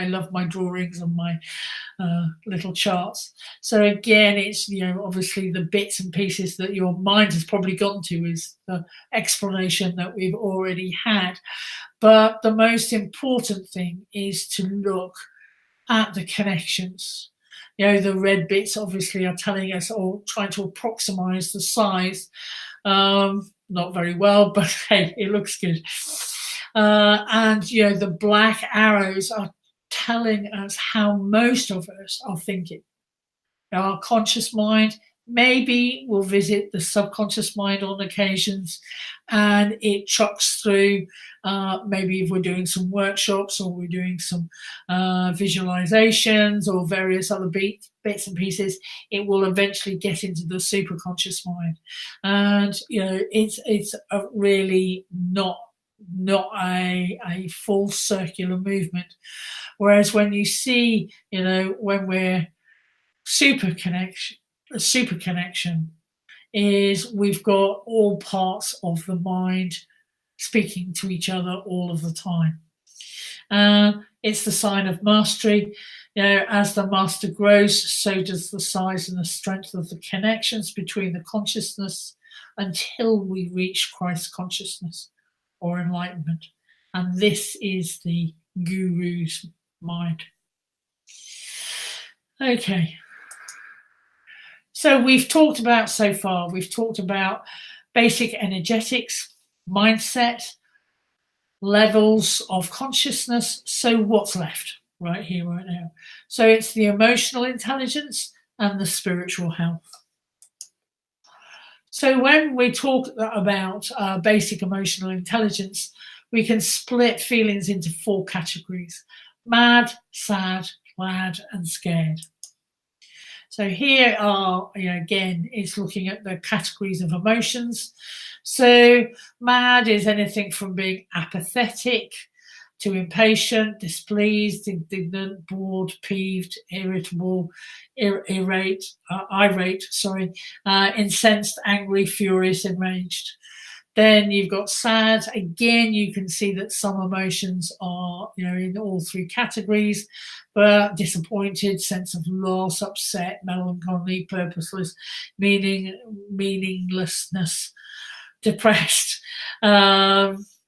B: love my drawings and my little charts. So again, it's, obviously the bits and pieces that your mind has probably gotten to is the explanation that we've already had. But the most important thing is to look at the connections. The red bits obviously are telling us, or trying to approximate the size. Not very well, but hey, it looks good. And the black arrows are telling us how most of us are thinking. Our conscious mind maybe will visit the subconscious mind on occasions, and it chucks through, maybe if we're doing some workshops or we're doing some visualizations or various other bits and pieces, it will eventually get into the superconscious mind. And it's a really not a full circular movement. Whereas when you see, when we're super connection is we've got all parts of the mind speaking to each other all of the time. It's the sign of mastery. As the master grows, so does the size and the strength of the connections between the consciousness, until we reach Christ consciousness or enlightenment. And this is the guru's mind. Okay. So we've talked about basic energetics, mindset, levels of consciousness. So what's left right here, right now? So it's the emotional intelligence and the spiritual health. So when we talk about basic emotional intelligence, we can split feelings into 4 categories: mad, sad, glad, and scared. So here are, again, it's looking at the categories of emotions. So mad is anything from being apathetic to impatient, displeased, indignant, bored, peeved, irritable, irate, incensed, angry, furious, enraged. Then you've got sad. Again, you can see that some emotions are, in all 3 categories, but disappointed, sense of loss, upset, melancholy, purposeless, meaninglessness, depressed,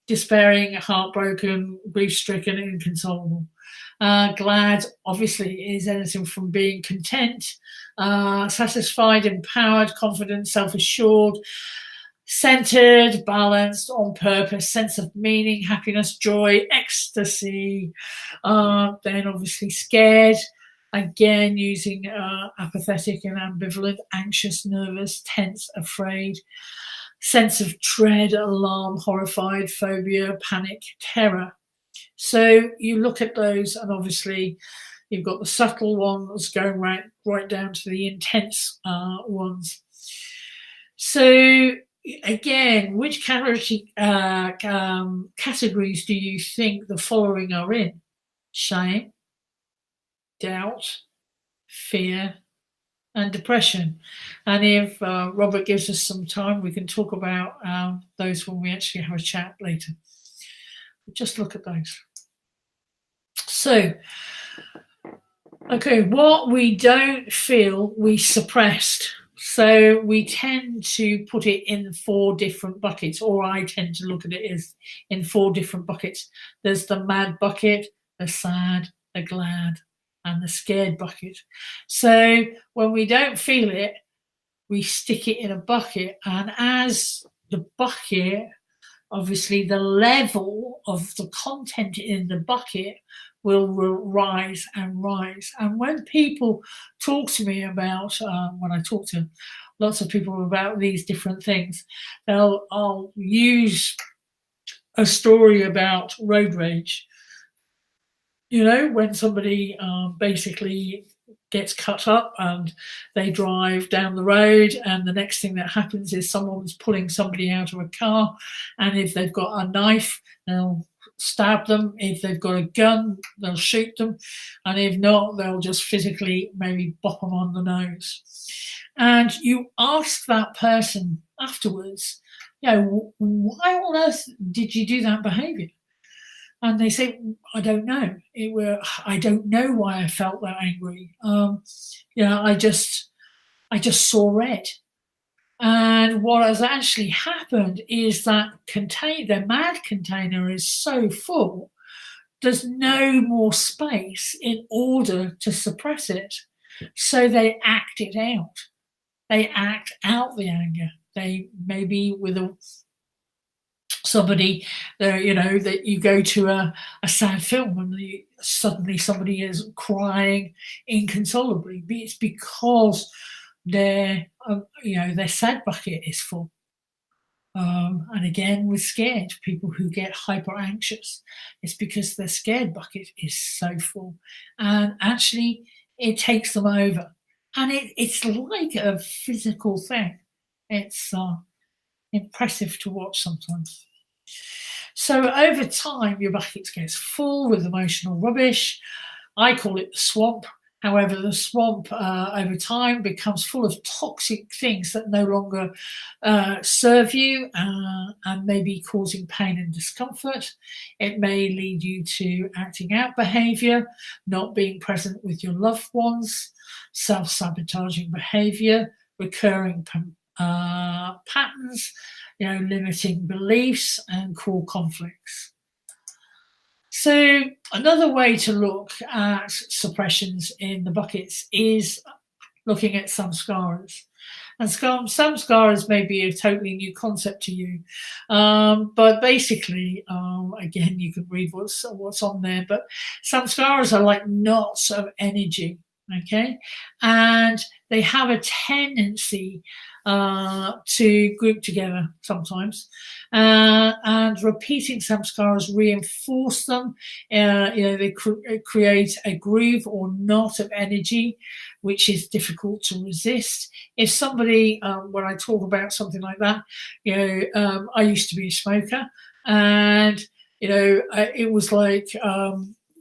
B: despairing, heartbroken, grief-stricken, inconsolable. Glad, obviously, is anything from being content, satisfied, empowered, confident, self-assured, centered, balanced, on purpose, sense of meaning, happiness, joy, ecstasy. Then obviously scared, again using apathetic and ambivalent, anxious, nervous, tense, afraid, sense of dread, alarm, horrified, phobia, panic, terror. So you look at those, and obviously you've got the subtle ones going right down to the intense ones. So again, which categories do you think the following are in? Shame, doubt, fear, and depression. And if Robert gives us some time, we can talk about those when we actually have a chat later. Just look at those. So, okay, what we don't feel, we suppressed. So we tend to put it in 4 different buckets, or I tend to look at it as in 4 different buckets. There's the mad bucket, the sad, the glad, and the scared bucket. So when we don't feel it, we stick it in a bucket, and as the bucket, obviously the level of the content in the bucket will rise and rise. And when people talk to me about, when I talk to lots of people about these different things, I'll use a story about road rage. When somebody basically gets cut up and they drive down the road, and the next thing that happens is someone's pulling somebody out of a car, and if they've got a knife, they'll stab them. If they've got a gun, they'll shoot them. And if not, they'll just physically maybe bop them on the nose. And you ask that person afterwards, why on earth did you do that behavior? And they say, I don't know. I don't know why I felt that angry. I just saw red. And what has actually happened is that the mad container is so full, there's no more space in order to suppress it. So they act it out. They act out the anger. They maybe with somebody, that you go to a sad film and suddenly somebody is crying inconsolably. It's because their sad bucket is full. And again, with scared people who get hyper anxious, it's because their scared bucket is so full, and actually it takes them over. And it's like a physical thing. It's impressive to watch sometimes. So over time, your bucket gets full with emotional rubbish. I call it the swamp. However, the swamp over time becomes full of toxic things that no longer serve you and may be causing pain and discomfort. It may lead you to acting out behaviour, not being present with your loved ones, self-sabotaging behaviour, recurring patterns, limiting beliefs and core conflicts. So another way to look at suppressions in the buckets is looking at samskaras. And samskaras may be a totally new concept to you, but basically, again, you can read what's on there. But samskaras are like knots of energy, okay, and they have a tendency to group together sometimes, and repeating samskaras reinforce them. They create a groove or knot of energy, which is difficult to resist. If somebody, when I talk about something like that, I used to be a smoker, and it was like,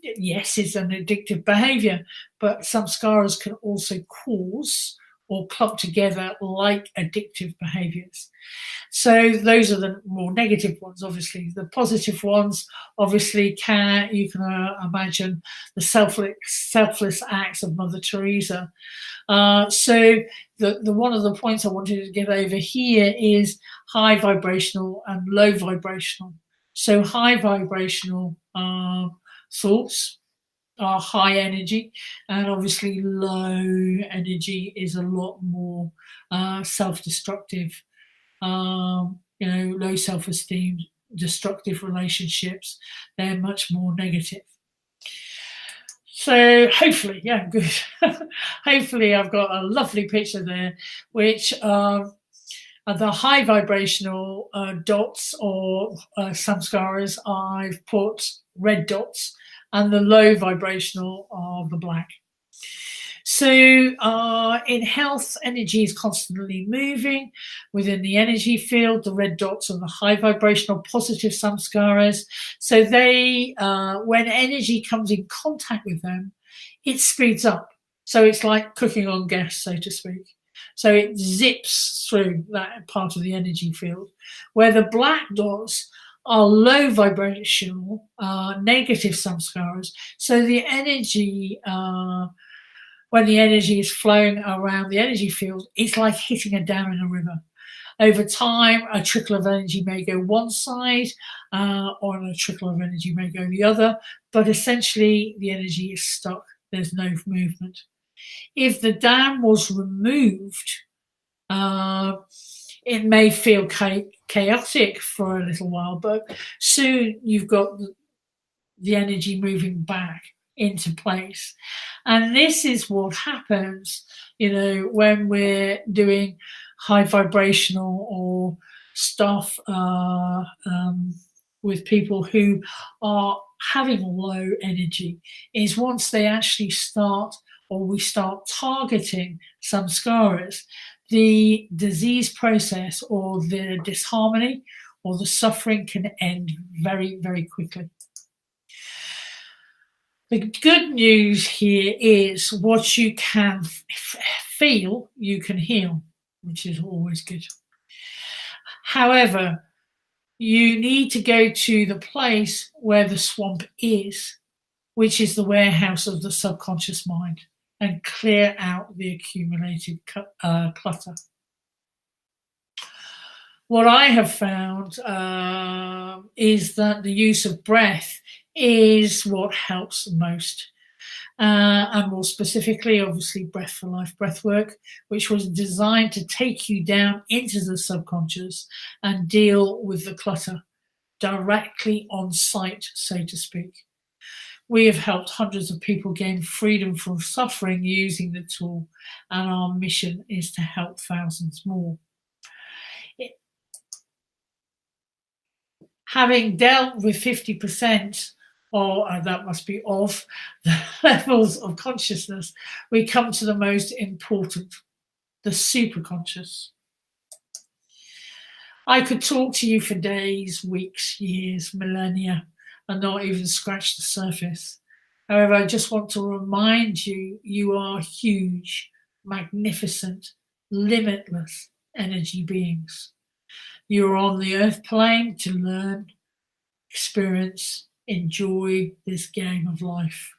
B: yes, it's an addictive behavior, but samskaras can also cause or clump together like addictive behaviors. So those are the more negative ones, obviously. The positive ones, obviously, you can imagine the selfless acts of Mother Teresa. So the one of the points I wanted to get over here is high vibrational and low vibrational. So high vibrational thoughts are high energy, and obviously low energy is a lot more self-destructive, low self-esteem, destructive relationships. They're much more negative. So hopefully, yeah, good. Hopefully I've got a lovely picture there, which the high vibrational dots or samskaras, I've put red dots, and the low vibrational are the black. So in health, energy is constantly moving within the energy field. The red dots are the high vibrational positive samskaras. So they, when energy comes in contact with them, it speeds up. So it's like cooking on gas, so to speak. So it zips through that part of the energy field, where the black dots are low vibrational, negative samskaras. So the energy, when the energy is flowing around the energy field, it's like hitting a dam in a river. Over time, a trickle of energy may go one side, or a trickle of energy may go the other, but essentially the energy is stuck. There's no movement. If the dam was removed, it may feel chaotic for a little while, but soon you've got the energy moving back into place. And this is what happens, when we're doing high vibrational or stuff with people who are having low energy, is once they actually start, or we start targeting samskaras, the disease process or the disharmony or the suffering can end very, very quickly. The good news here is what you can feel, you can heal, which is always good. However, you need to go to the place where the swamp is, which is the warehouse of the subconscious mind, and clear out the accumulated clutter. What I have found is that the use of breath is what helps the most. And more specifically, obviously, Breath for Life breath work, which was designed to take you down into the subconscious and deal with the clutter directly on site, so to speak. We have helped hundreds of people gain freedom from suffering using the tool, and our mission is to help thousands more. Having dealt with 50%, or that must be of the levels of consciousness, we come to the most important, the superconscious. I could talk to you for days, weeks, years, millennia, and not even scratch the surface. However, I just want to remind you, you are huge, magnificent, limitless energy beings. You are on the earth plane to learn, experience, enjoy this game of life.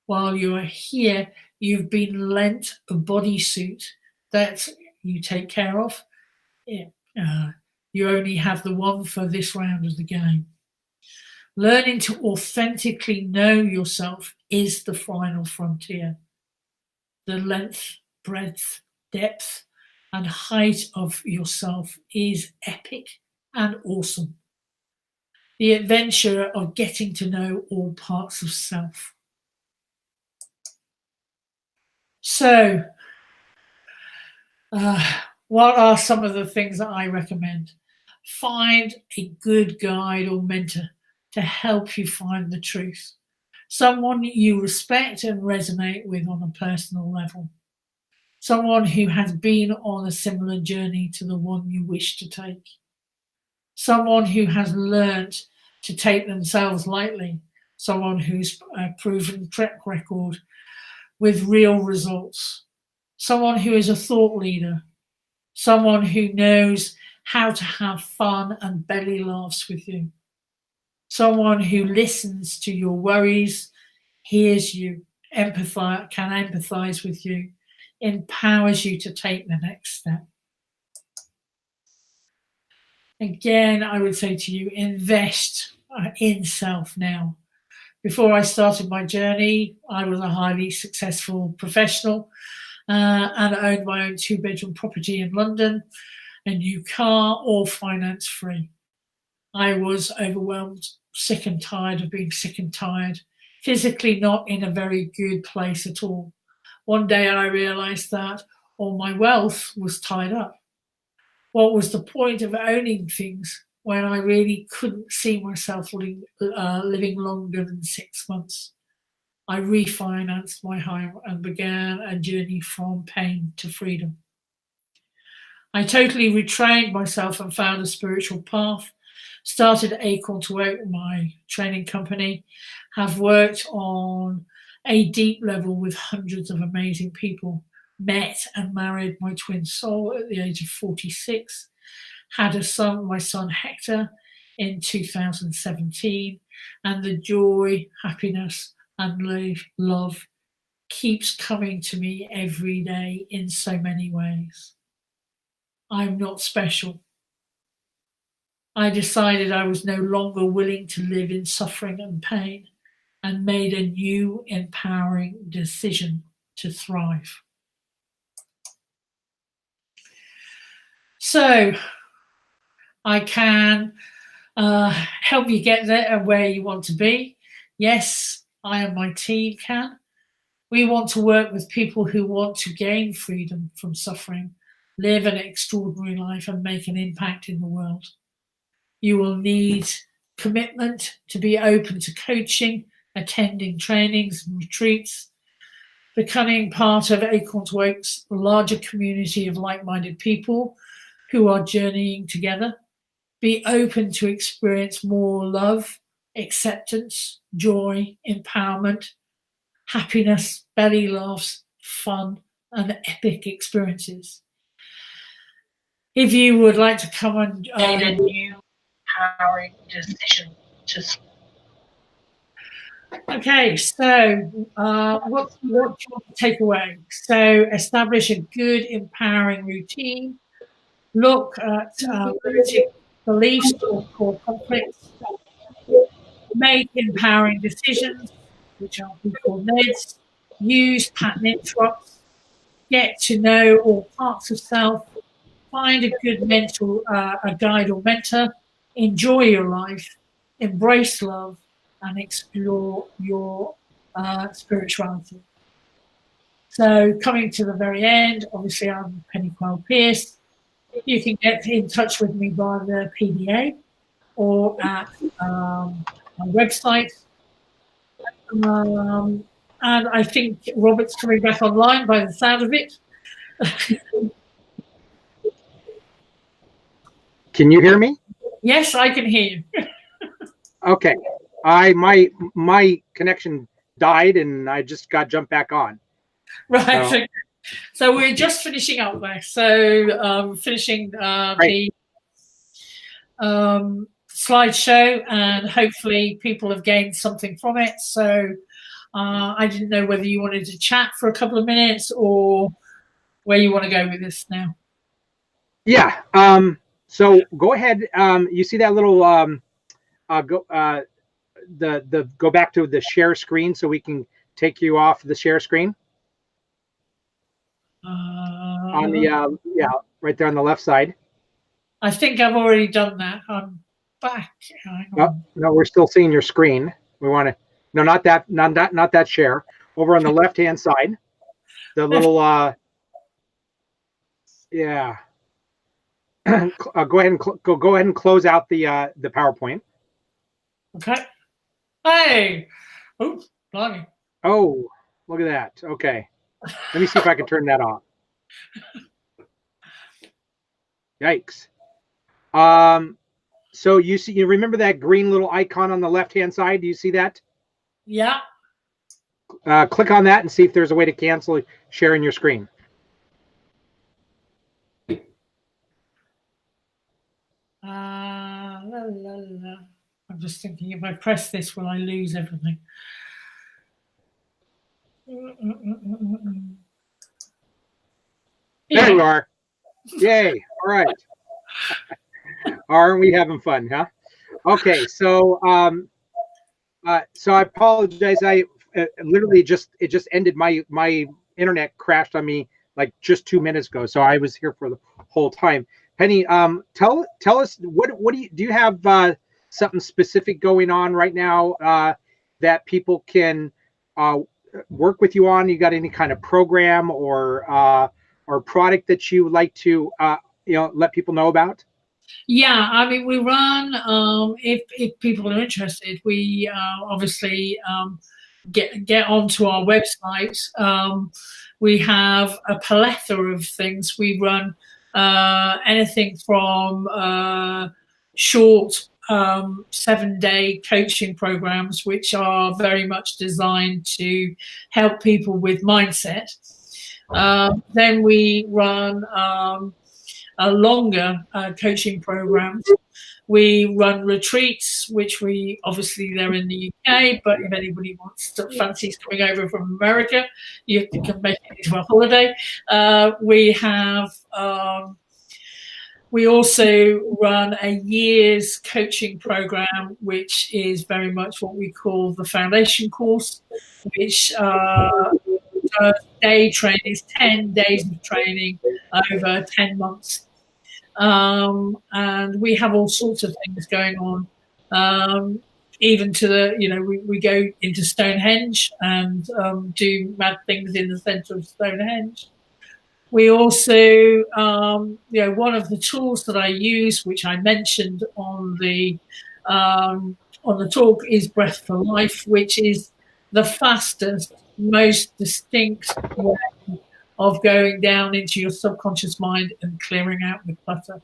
B: While you are here, you've been lent a bodysuit that you take care of. You only have the one for this round of the game. Learning to authentically know yourself is the final frontier. The length, breadth, depth, and height of yourself is epic and awesome. The adventure of getting to know all parts of self. So, what are some of the things that I recommend? Find a good guide or mentor to help you find the truth. Someone you respect and resonate with on a personal level. Someone who has been on a similar journey to the one you wish to take. Someone who has learned to take themselves lightly. Someone who's a proven track record with real results. Someone who is a thought leader. Someone who knows how to have fun and belly laughs with you. Someone who listens to your worries, hears you, can empathize with you, empowers you to take the next step. Again, I would say to you, invest in self now. Before I started my journey, I was a highly successful professional and owned my own 2-bedroom property in London, a new car, all finance free. I was overwhelmed, sick and tired of being sick and tired, physically not in a very good place at all. One day I realized that all my wealth was tied up. What was the point of owning things when I really couldn't see myself living longer than 6 months? I refinanced my home and began a journey from pain to freedom. I totally retrained myself and found a spiritual path, started Acorn to work with my training company, have worked on a deep level with hundreds of amazing people, met and married my twin soul at the age of 46, had a son, my son Hector, in 2017, and the joy, happiness, and love keeps coming to me every day in so many ways. I'm not special. I decided I was no longer willing to live in suffering and pain and made a new empowering decision to thrive. So I can help you get there where you want to be. Yes, I and my team can. We want to work with people who want to gain freedom from suffering, live an extraordinary life, and make an impact in the world. You will need commitment to be open to coaching, attending trainings and retreats, becoming part of Acorn to Wake's larger community of like-minded people who are journeying together. Be open to experience more love, acceptance, joy, empowerment, happiness, belly laughs, fun, and epic experiences. If you would like to come and
C: made a new empowering decision to.
B: Okay, so what do you want to take away? So establish a good, empowering routine. Look at limiting beliefs or core conflicts. Make empowering decisions, which are we call NEDs. Use pattern interrupts. Get to know all parts of self. Find a good mentor, a guide or mentor. Enjoy your life. Embrace love and explore your spirituality. So coming to the very end, obviously I'm Pennie Quaile Pearce. You can get in touch with me via the PDA or at my website. And I think Robert's coming back online by the sound of it.
A: Can you hear me?
B: Yes, I can hear you.
A: Okay. My connection died and I just got jumped back on.
B: Right. So we're just finishing up there. So finishing the slideshow, and hopefully people have gained something from it. So I didn't know whether you wanted to chat for a couple of minutes or where you want to go with this now.
A: Yeah. So go ahead. You see that little go back to the share screen so we can take you off the share screen. On the yeah, right there on the left side.
B: I think I've already done that. I'm back.
A: Oh, no, we're still seeing your screen. We want to not that share. Over on the left hand side, the little yeah. Go ahead and close out the PowerPoint.
B: Okay. Hey. Oh, blimey.
A: Oh, look at that. Okay. Let me see if I can turn that off. Yikes. So you remember that green little icon on the left-hand side? Do you see that?
B: Yeah.
A: Click on that and see if there's a way to cancel sharing your screen.
B: I'm just thinking, if I press this, will I lose everything?
A: There you are. Yay. All right. Aren't we having fun, huh? Okay, so so I apologize. I literally it just ended. My internet crashed on me like just 2 minutes ago, so I was here for the whole time. Pennie, tell us what do you have something specific going on right now that people can work with you on? You got any kind of program or product that you would like to let people know about?
B: Yeah, I mean, we run, if people are interested, we obviously get onto our website. We have a plethora of things. We run anything from short 7-day coaching programs, which are very much designed to help people with mindset. Then we run longer coaching programs. We run retreats, which we obviously they're in the UK, but if anybody fancies coming over from America, you can make it into a holiday. We also run a year's coaching program, which is very much what we call the foundation course, which day training is 10 days of training over 10 months. And we have all sorts of things going on, even to the, we go into Stonehenge and do mad things in the centre of Stonehenge. We also, one of the tools that I use, which I mentioned on the talk, is Breath for Life, which is the fastest, most distinct way of going down into your subconscious mind and clearing out the clutter.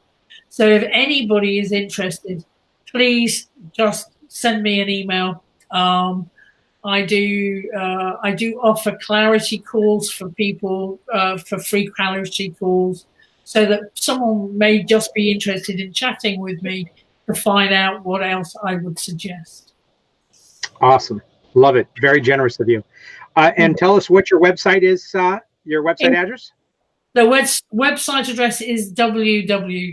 B: So if anybody is interested, please just send me an email. I do offer clarity calls for people, for free clarity calls, so that someone may just be interested in chatting with me to find out what else I would suggest.
A: Awesome. Love it. Very generous of you. And tell us what your website is, your website address?
B: The website address is www.acorn,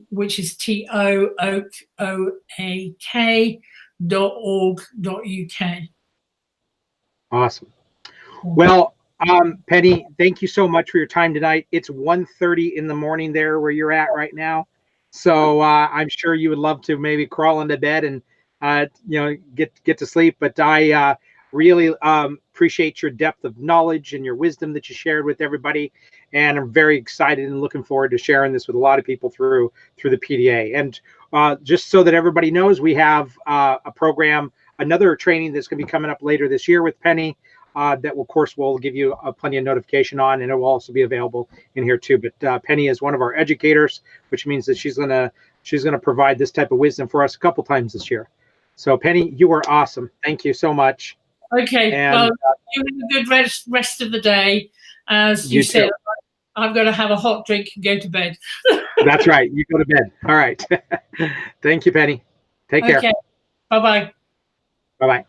B: which is TOOOAK.org.uk.
A: Awesome. Well, Pennie, thank you so much for your time tonight. It's 1:30 in the morning there where you're at right now. So I'm sure you would love to maybe crawl into bed and get to sleep. But I really appreciate your depth of knowledge and your wisdom that you shared with everybody. And I'm very excited and looking forward to sharing this with a lot of people through the PDA. And just so that everybody knows, we have a program, another training that's going to be coming up later this year with Pennie. That, of course, we'll give you plenty of notification on, and it will also be available in here too. But Pennie is one of our educators, which means that she's gonna provide this type of wisdom for us a couple times this year. So Pennie, you are awesome. Thank you so much.
B: Okay, and, well, you have a good rest of the day. As you said, I'm going to have a hot drink and go to bed.
A: That's right. You go to bed. All right. Thank you, Pennie. Take care.
B: Okay. Bye-bye.
A: Bye-bye.